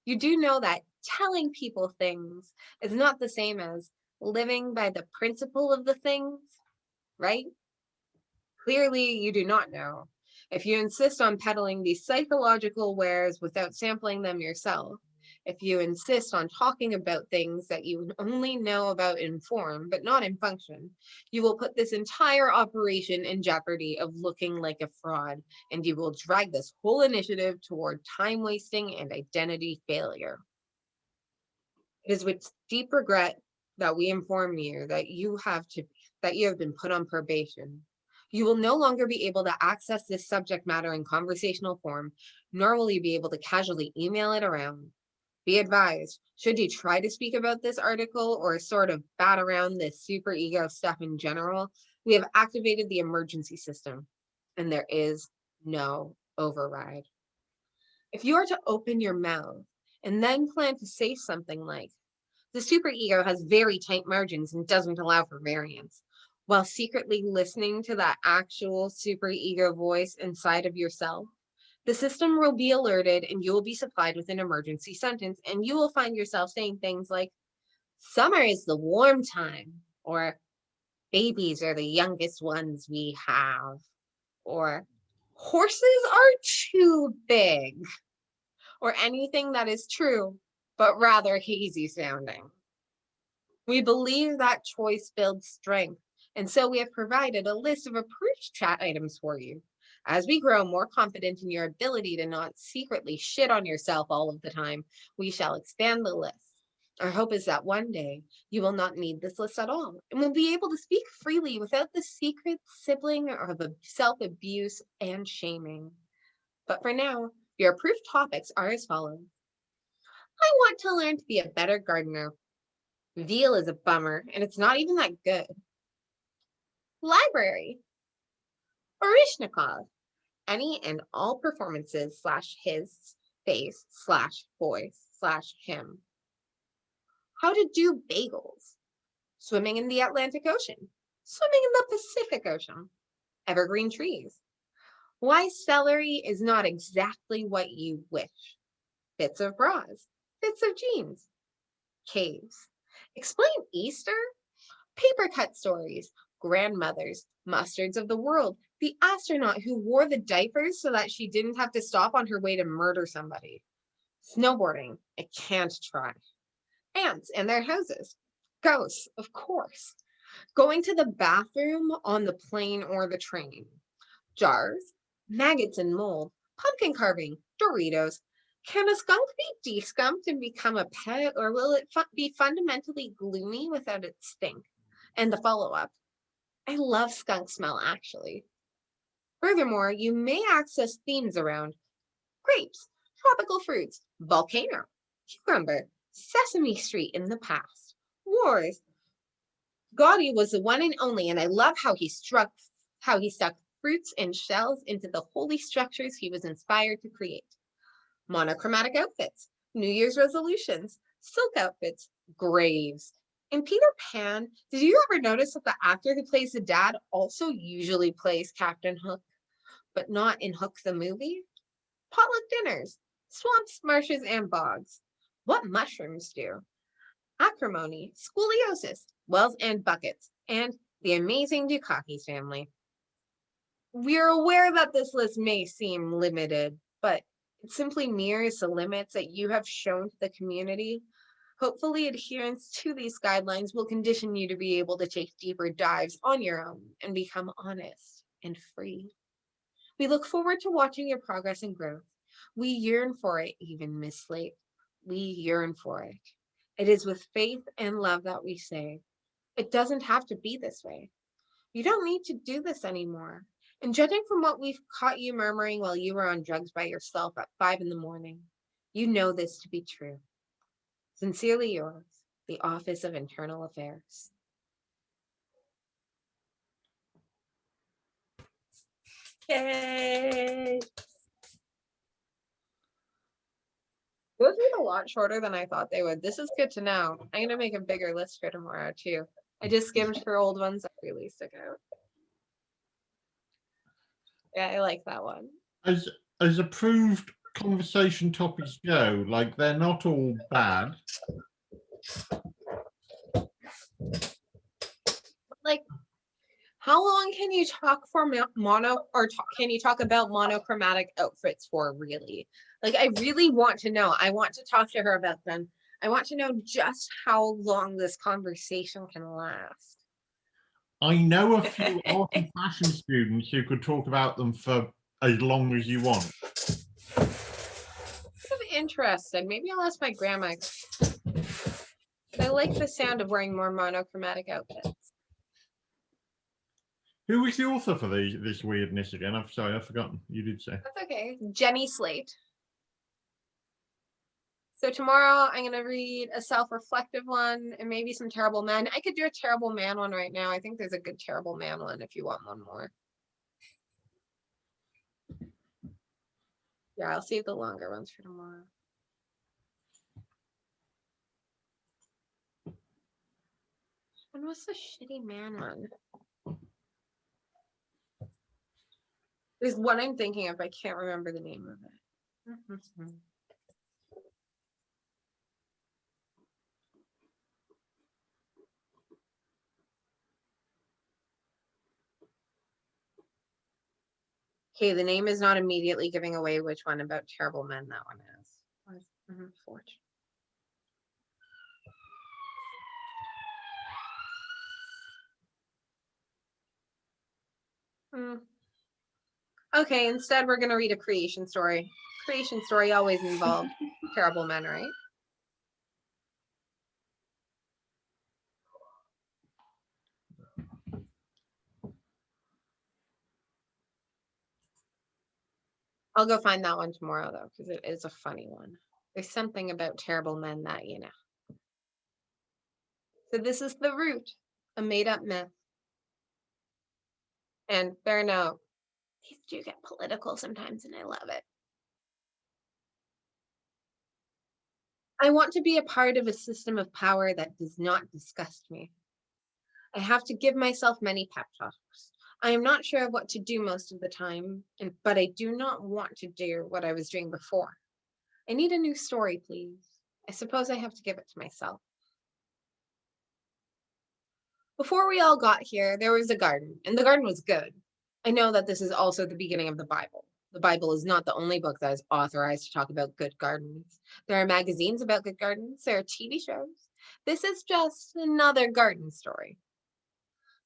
you do know that telling people things is not the same as living by the principle of the things, right? Clearly, you do not know. If you insist on peddling these psychological wares without sampling them yourself, if you insist on talking about things that you only know about in form, but not in function, you will put this entire operation in jeopardy of looking like a fraud, and you will drag this whole initiative toward time wasting and identity failure. It is with deep regret that we inform you that you have been put on probation. You will no longer be able to access this subject matter in conversational form, nor will you be able to casually email it around. Be advised, should you try to speak about this article or sort of bat around this superego stuff in general, we have activated the emergency system, and there is no override. If you are to open your mouth and then plan to say something like, the superego has very tight margins and doesn't allow for variance, while secretly listening to that actual superego voice inside of yourself, the system will be alerted and you will be supplied with an emergency sentence, and you will find yourself saying things like, summer is the warm time, or babies are the youngest ones we have, or Horses are too big, or anything that is true, but rather hazy sounding. We believe that choice builds strength, and so we have provided a list of approved chat items for you. As we grow more confident in your ability to not secretly shit on yourself all of the time, we shall expand the list. Our hope is that one day you will not need this list at all and will be able to speak freely without the secret sibling of self-abuse and shaming. But for now, your approved topics are as follows. I want to learn to be a better gardener. Veal is a bummer, and it's not even that good. Library. Orishnikov. Any and all performances / his face / voice / him. How to do bagels. Swimming in the Atlantic Ocean. Swimming in the Pacific Ocean. Evergreen trees. Why celery is not exactly what you wish. Bits of bras. Bits of jeans. Caves. Explain Easter? Paper cut stories. Grandmothers. Mustards of the world. The astronaut who wore the diapers so that she didn't have to stop on her way to murder somebody. Snowboarding. I can't try. Ants and their houses. Ghosts, of course. Going to the bathroom on the plane or the train. Jars. Maggots and mold. Pumpkin carving. Doritos. Can a skunk be deskunked and become a pet, or will it be fundamentally gloomy without its stink? And the follow-up. I love skunk smell, actually. Furthermore, you may access themes around grapes, tropical fruits, volcano, cucumber, Sesame Street in the past, wars. Gaudi was the one and only, and I love how he stuck fruits and shells into the holy structures he was inspired to create. Monochromatic outfits, New Year's resolutions, silk outfits, graves. In Peter Pan, did you ever notice that the actor who plays the dad also usually plays Captain Hook, but not in Hook the movie? Potluck dinners, swamps, marshes, and bogs. What mushrooms do? Acrimony, scoliosis, wells and buckets, and the amazing Dukakis family. We're aware that this list may seem limited, but it simply mirrors the limits that you have shown to the community. Hopefully, adherence to these guidelines will condition you to be able to take deeper dives on your own and become honest and free. We look forward to watching your progress and growth. We yearn for it, even Miss Slate. We yearn for it. It is with faith and love that we say, it doesn't have to be this way. You don't need to do this anymore. And judging from what we've caught you murmuring while you were on drugs by yourself at 5 a.m, you know this to be true. Sincerely yours, the Office of Internal Affairs. Yay! Those were a lot shorter than I thought they would. This is good to know. I'm going to make a bigger list for tomorrow, too. I just skimmed for old ones that really stick out. Yeah, I like that one. As approved conversation topics go, like they're not all bad. Like, how long can you talk for can you talk about monochromatic outfits for, really? Like, I really want to know. I want to talk to her about them. I want to know just how long this conversation can last. I know a few art and fashion students who could talk about them for as long as you want. I'm interested. Maybe I'll ask my grandma. I like the sound of wearing more monochromatic outfits. Who was the author for this weirdness again? I'm sorry, I've forgotten. You did say. That's okay. Jenny Slate. So tomorrow I'm going to read a self-reflective one and maybe some terrible men. I could do a terrible man one right now. I think there's a good terrible man one if you want one more. Yeah, I'll save the longer ones for tomorrow. And what's the shitty man one? There's one I'm thinking of. I can't remember the name of it. Okay, the name is not immediately giving away which one about terrible men that one is. Forge. Okay, instead we're gonna read a creation story. Creation story always involved terrible men, right? I'll go find that one tomorrow though, because it is a funny one. There's something about terrible men that, you know. So this is the root, a made-up myth. And fair note, these do get political sometimes, and I love it. I want to be a part of a system of power that does not disgust me. I have to give myself many pep talks. I am not sure of what to do most of the time, but I do not want to do what I was doing before. I need a new story, please. I suppose I have to give it to myself. Before we all got here, there was a garden, and the garden was good. I know that this is also the beginning of the Bible. The Bible is not the only book that is authorized to talk about good gardens. There are magazines about good gardens, there are TV shows. This is just another garden story.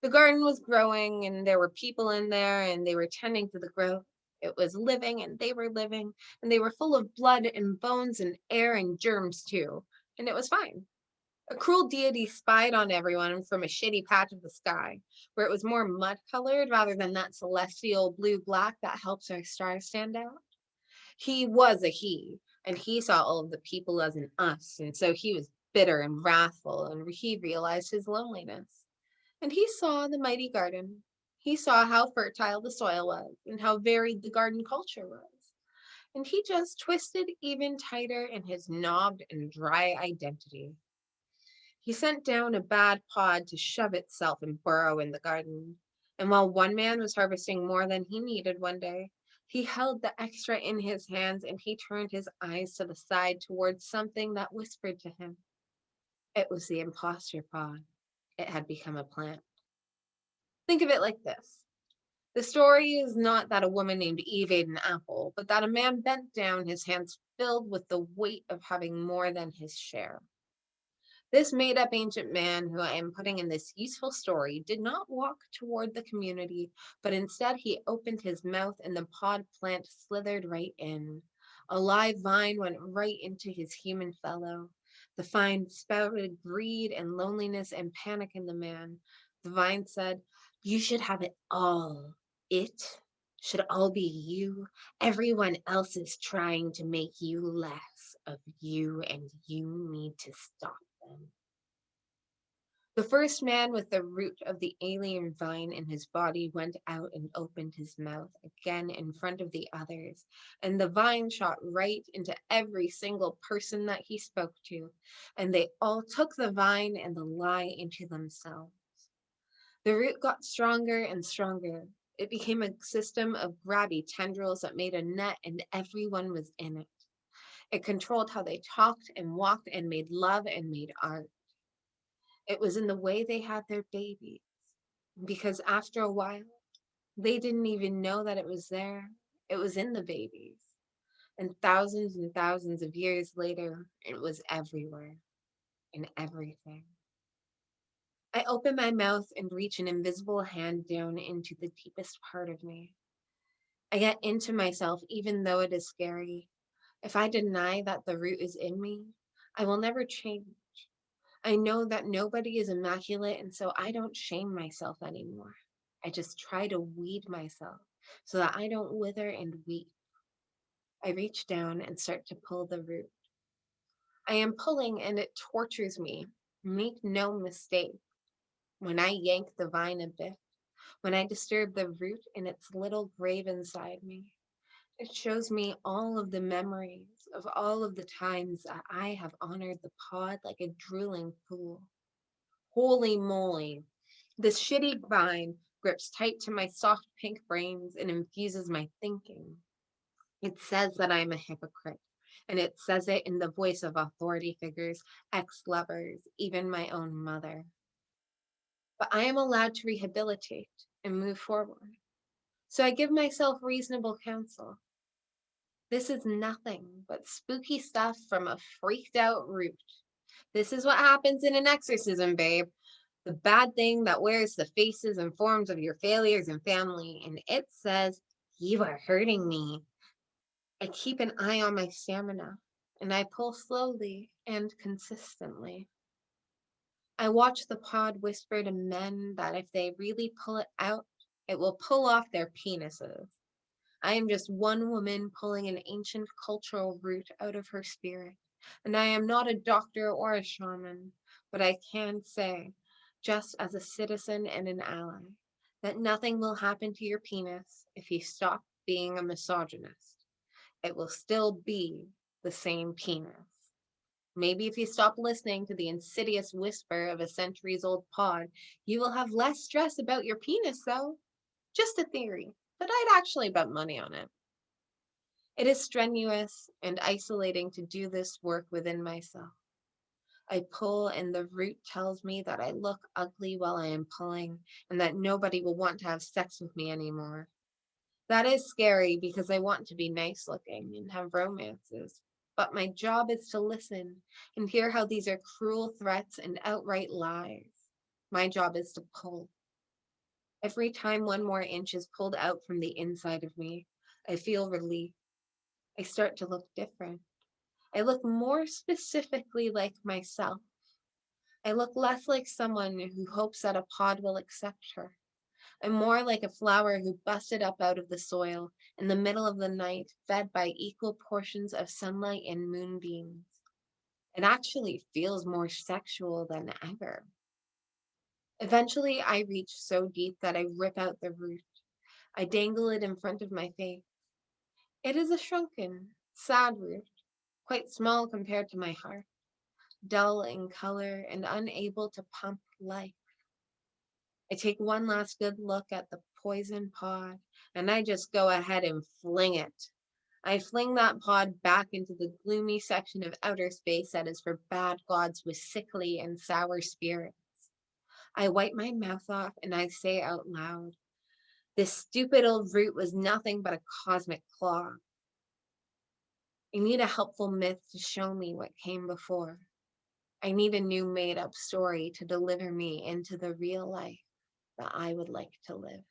The garden was growing, and there were people in there, and they were tending to the growth. It was living, and they were living, and they were full of blood and bones and air and germs too, and it was fine. A cruel deity spied on everyone from a shitty patch of the sky, where it was more mud-colored rather than that celestial blue-black that helps our stars stand out. He was a he, and he saw all of the people as an us, and so he was bitter and wrathful, and he realized his loneliness. And he saw the mighty garden. He saw how fertile the soil was, and how varied the garden culture was. And he just twisted even tighter in his knobbed and dry identity. He sent down a bad pod to shove itself and burrow in the garden. And while one man was harvesting more than he needed one day, he held the extra in his hands and he turned his eyes to the side towards something that whispered to him. It was the imposter pod. It had become a plant. Think of it like this. The story is not that a woman named Eve ate an apple, but that a man bent down, his hands filled with the weight of having more than his share. This made up ancient man who I am putting in this useful story did not walk toward the community, but instead he opened his mouth and the pod plant slithered right in. A live vine went right into his human fellow. The vine spouted greed and loneliness and panic in the man. The vine said, "You should have it all. It should all be you. Everyone else is trying to make you less of you, and you need to stop them." The first man with the root of the alien vine in his body went out and opened his mouth again in front of the others, and the vine shot right into every single person that he spoke to, and they all took the vine and the lie into themselves. The root got stronger and stronger. It became a system of grabby tendrils that made a net, and everyone was in it. It controlled how they talked and walked and made love and made art. It was in the way they had their babies, because after a while, they didn't even know that it was there. It was in the babies. And thousands of years later, it was everywhere, in everything. I open my mouth and reach an invisible hand down into the deepest part of me. I get into myself even though it is scary. If I deny that the root is in me, I will never change. I know that nobody is immaculate, and so I don't shame myself anymore. I just try to weed myself so that I don't wither and weep. I reach down and start to pull the root. I am pulling and it tortures me. Make no mistake. When I yank the vine a bit, when I disturb the root in its little grave inside me, it shows me all of the memories of all of the times that I have honored the pod like a drooling pool. Holy moly, this shitty vine grips tight to my soft pink brains and infuses my thinking. It says that I'm a hypocrite, and it says it in the voice of authority figures, ex-lovers, even my own mother. But I am allowed to rehabilitate and move forward. So I give myself reasonable counsel. This is nothing but spooky stuff from a freaked out root. This is what happens in an exorcism, babe. The bad thing that wears the faces and forms of your failures and family, and it says, you are hurting me. I keep an eye on my stamina, and I pull slowly and consistently. I watch the pod whisper to men that if they really pull it out, it will pull off their penises. I am just one woman pulling an ancient cultural root out of her spirit, and I am not a doctor or a shaman, but I can say, just as a citizen and an ally, that nothing will happen to your penis if you stop being a misogynist. It will still be the same penis. Maybe if you stop listening to the insidious whisper of a centuries-old pod, you will have less stress about your penis, though. Just a theory, but I'd actually bet money on it. It is strenuous and isolating to do this work within myself. I pull and the root tells me that I look ugly while I am pulling and that nobody will want to have sex with me anymore. That is scary because I want to be nice looking and have romances. But my job is to listen and hear how these are cruel threats and outright lies. My job is to pull. Every time one more inch is pulled out from the inside of me, I feel relief. I start to look different. I look more specifically like myself. I look less like someone who hopes that a pod will accept her. I'm more like a flower who busted up out of the soil in the middle of the night, fed by equal portions of sunlight and moonbeams. It actually feels more sexual than ever. Eventually, I reach so deep that I rip out the root. I dangle it in front of my face. It is a shrunken, sad root, quite small compared to my heart, dull in color and unable to pump life. I take one last good look at the poison pod, and I just go ahead and fling it. I fling that pod back into the gloomy section of outer space that is for bad gods with sickly and sour spirits. I wipe my mouth off and I say out loud, this stupid old root was nothing but a cosmic claw. I need a helpful myth to show me what came before. I need a new made-up story to deliver me into the real life that I would like to live.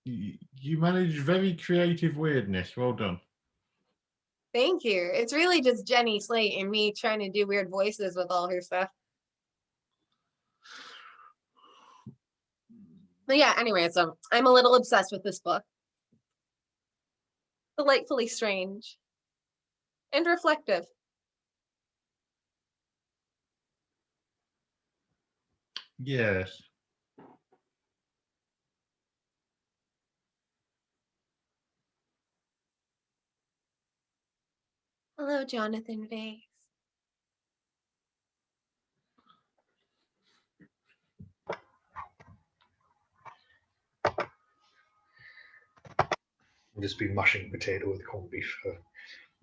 You managed very creative weirdness. Well done. Thank you. It's really just Jenny Slate and me trying to do weird voices with all her stuff. But yeah, anyway, so I'm a little obsessed with this book. Delightfully strange and reflective. Yes. Hello, Jonathan Vase. I'll just be mashing potato with corned beef.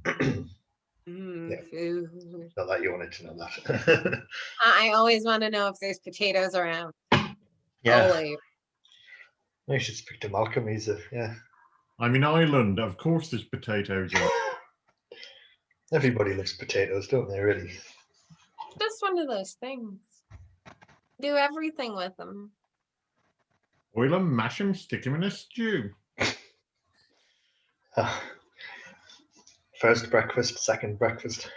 Yeah. Food. Not that you wanted to know that. I always want to know if there's potatoes around. Yeah. Always. You should speak to Malcolm. He's yeah. I'm in Ireland. Of course there's potatoes in it. Everybody loves potatoes, don't they, really? Just one of those things. Do everything with them. Boil them, mash them, stick them in a stew. First breakfast, second breakfast.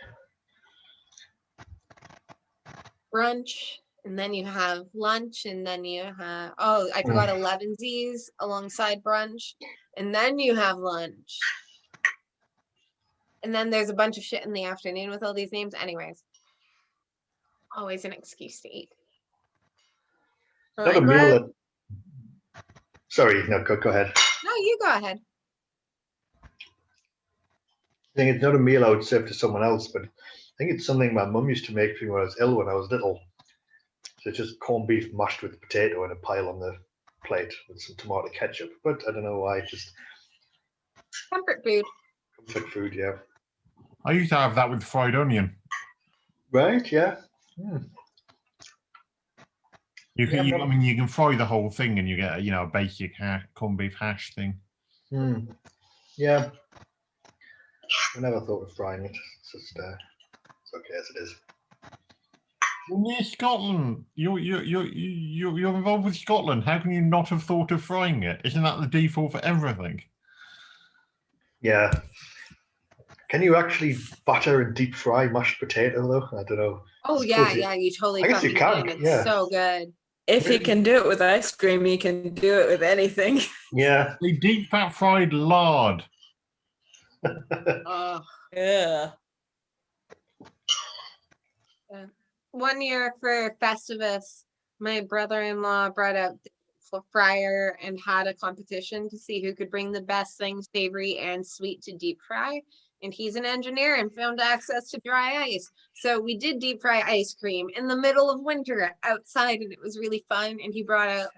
Brunch, and then you have lunch, and then you have, oh, I forgot 11sies alongside brunch, and then you have lunch. And then there's a bunch of shit in the afternoon with all these names. Anyways, always an excuse to eat. Not a meal that... Sorry, no, go ahead. No, you go ahead. I think it's not a meal I would serve to someone else, but I think it's something my mum used to make for me when I was ill when I was little. So it's just corned beef mashed with potato in a pile on the plate with some tomato ketchup. But I don't know why, just Comfort food. comfort food, yeah. I used to have that with fried onion. Right? Yeah. Hmm. You can, Yeah, I mean, you can fry the whole thing and you get, a basic corned beef hash thing. Yeah. I never thought of frying it. It's just it's okay as it is. Well, near Scotland, you're involved with Scotland. How can you not have thought of frying it? Isn't that the default for everything? Yeah. Can you actually batter and deep fry mashed potato though? I don't know. Oh Suppose yeah, you totally I guess you fucking can, can. It's yeah. so good. If you can do it with ice cream, you can do it with anything. Yeah. They deep fat fried lard. Oh. Yeah. One year for Festivus, my brother-in-law brought out the fryer and had a competition to see who could bring the best things savory and sweet to deep fry. And he's an engineer and found access to dry ice. So we did deep fry ice cream in the middle of winter outside, and it was really fun. And he brought out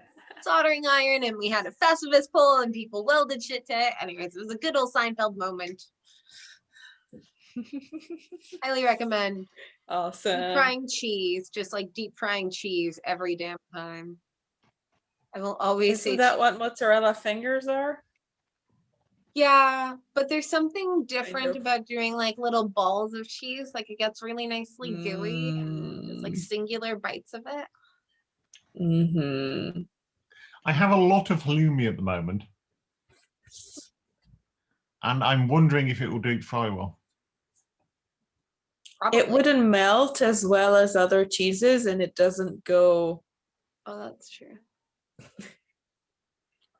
soldering iron, and we had a Festivus pole, and people welded shit to it. Anyways, it was a good old Seinfeld moment. Highly recommend. Awesome. Deep frying cheese, just like deep frying cheese every damn time. I will always say Isn't that cheese. what mozzarella fingers are? Yeah, but there's something different of. about doing like little balls of cheese. Like it gets really nicely gooey and just like Mm. singular bites of it. Mm-hmm. I have a lot of halloumi at the moment, and I'm wondering if it will deep fry well. Probably. It wouldn't melt as well as other cheeses, and it doesn't go. Oh, that's true.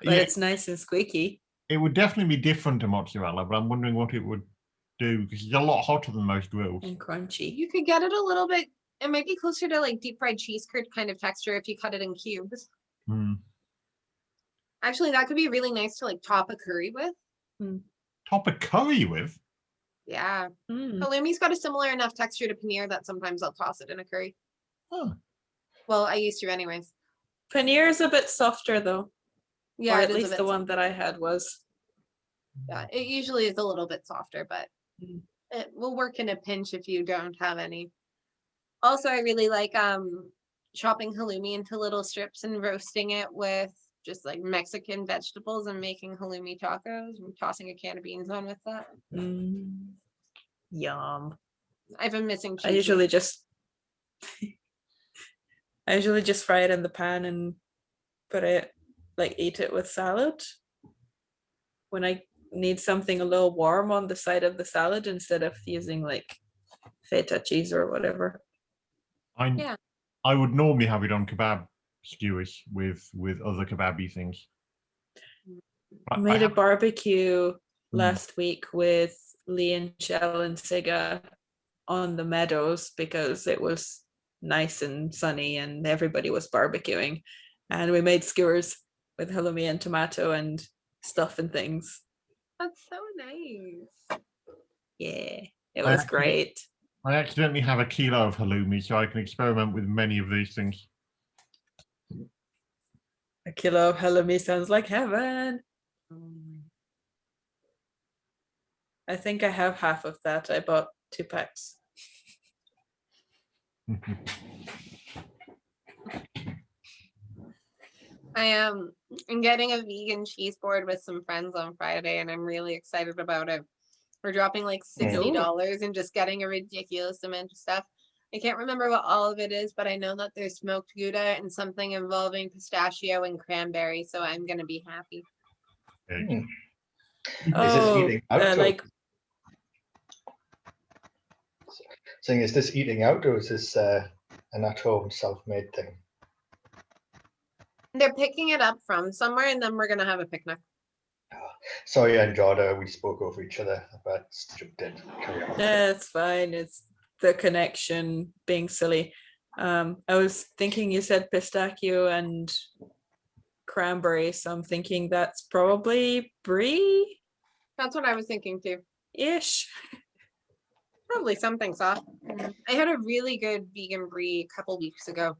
But it's nice and squeaky. It would definitely be different to mozzarella, but I'm wondering what it would do because it's a lot hotter than most grills. And crunchy. You could get it a little bit. It might be closer to like deep fried cheese curd kind of texture if you cut it in cubes. Actually, that could be really nice to like top a curry with. Top a curry with? Yeah. Mm. Halloumi's got a similar enough texture to paneer that sometimes I'll toss it in a curry. Huh. Well, I used to anyways. Paneer is a bit softer though. Yeah, or it at is a least bit the one softer. that I had was. Yeah, it usually is a little bit softer, but it will work in a pinch if you don't have any. Also, I really like chopping halloumi into little strips and roasting it with just like Mexican vegetables and making halloumi tacos and tossing a can of beans on with that. Yum. I've been missing cheese. I usually just fry it in the pan and eat it with salad. When I need something a little warm on the side of the salad instead of using like feta cheese or whatever. I would normally have it on kebab skewers with other kebabby things. I made a barbecue last week with Lee and Shell and Siga on the meadows because it was nice and sunny and everybody was barbecuing, and we made skewers with halloumi and tomato and stuff and things. That's so nice. Yeah, it was great. I accidentally have a kilo of halloumi, so I can experiment with many of these things. A kilo of halloumi sounds like heaven. I think I have half of that. I bought 2 packs. I'm getting a vegan cheese board with some friends on Friday, and I'm really excited about it. We're dropping like $60 and just getting a ridiculous amount of stuff. I can't remember what all of it is, but I know that there's smoked Gouda and something involving pistachio and cranberry, so I'm gonna be happy. Is this eating out? Saying, is this eating out or is this an at-home self-made thing? They're picking it up from somewhere, and then we're gonna have a picnic. Sorry, Andrada, we spoke over each other, but jumped in. Carry on. It's fine. It's the connection being silly. I was thinking you said pistachio and cranberry, so I'm thinking that's probably brie. That's what I was thinking too. Ish. Probably something soft. I had a really good vegan brie a couple weeks ago.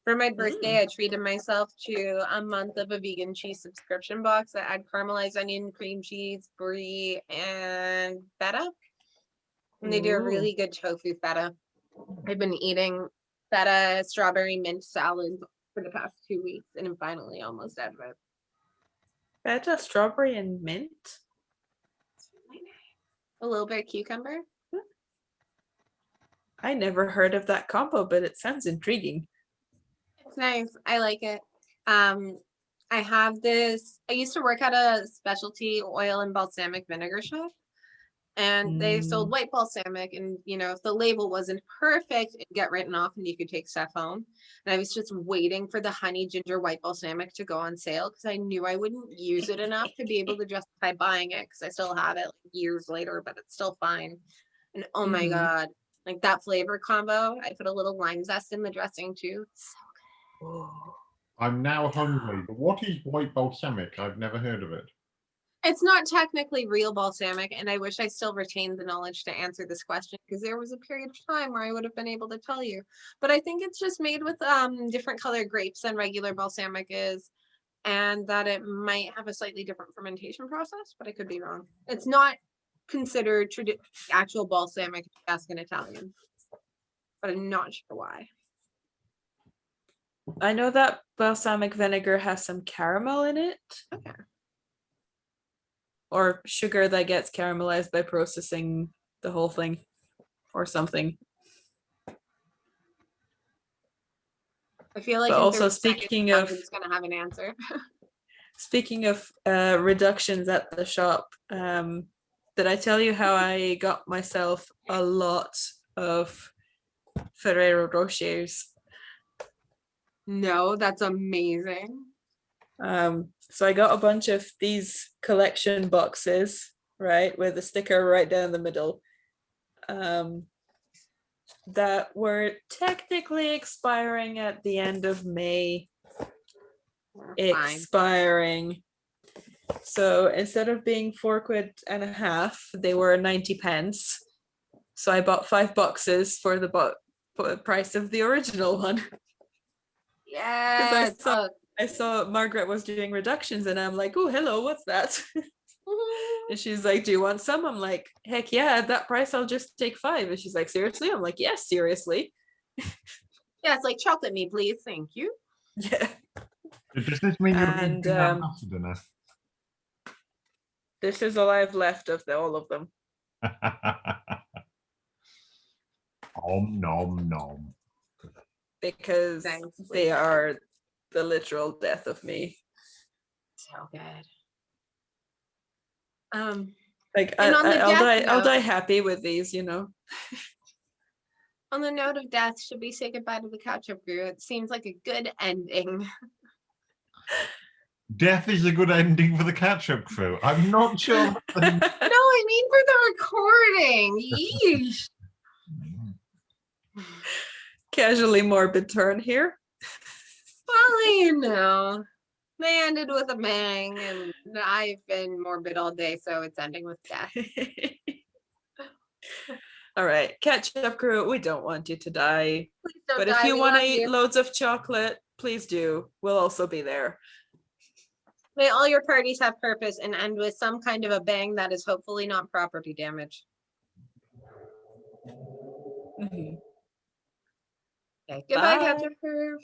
For my birthday, I treated myself to a month of a vegan cheese subscription box that had caramelized onion, cream cheese, brie, and feta. And they do a really good tofu feta. I've been eating feta strawberry mint salad for the past 2 weeks, and I'm finally almost out of it. Feta, strawberry, and mint. A little bit of cucumber. I never heard of that combo, but it sounds intriguing. It's nice. I like it. I have this. I used to work at a specialty oil and balsamic vinegar shop, and they sold white balsamic. And if the label wasn't perfect, it'd get written off, and you could take stuff home. And I was just waiting for the honey ginger white balsamic to go on sale because I knew I wouldn't use it enough to be able to justify buying it because I still have it like years later, but it's still fine. And oh my god, like that flavor combo! I put a little lime zest in the dressing too. It's so good. I'm now hungry, but what is white balsamic? I've never heard of it. It's not technically real balsamic, and I wish I still retained the knowledge to answer this question because there was a period of time where I would have been able to tell you. But I think it's just made with different colored grapes than regular balsamic is, and that it might have a slightly different fermentation process, but I could be wrong. It's not considered actual balsamic if you ask an Italian, but I'm not sure why. I know that balsamic vinegar has some caramel in it. Okay. Or sugar that gets caramelized by processing the whole thing or something. I feel like But in also 30 speaking seconds, of Duncan's gonna have an answer. speaking of reductions at the shop, did I tell you how I got myself a lot of Ferrero Rochers? No, that's amazing. So I got a bunch of these collection boxes, right, with a sticker right down the middle, that were technically expiring at the end of May. Fine. Expiring. So instead of being £4.50, they were 90 pence. So I bought 5 boxes for the price of the original one. Yes. I saw Margaret was doing reductions, and I'm like, oh, hello, what's that? And she's like, do you want some? I'm like, heck yeah, at that price, I'll just take 5. And she's like, seriously? I'm like, yes, seriously. Yeah, it's like chocolate me, please. Thank you. Yeah. Does this mean you're And, eating ambassador now? This is all I've left of all of them. Om nom nom. Because Thanks, they Lisa. are the literal death of me. So good. Like And on the I'll death I'll note- die happy with these, you know. On the note of death, should we say goodbye to the ketchup crew? It seems like a good ending. Death is a good ending for the catch-up crew. I'm not sure. No, I mean for the recording. Yeesh. Casually morbid turn here. Well, they ended with a bang, and I've been morbid all day, so it's ending with death. All right, catch up crew, we don't want you to die. Please don't But die, if you we want to love eat you. loads of chocolate, please do. We'll also be there. May all your parties have purpose and end with some kind of a bang that is hopefully not property damage. Mhm. Okay, goodbye, Bye. ketchup crew.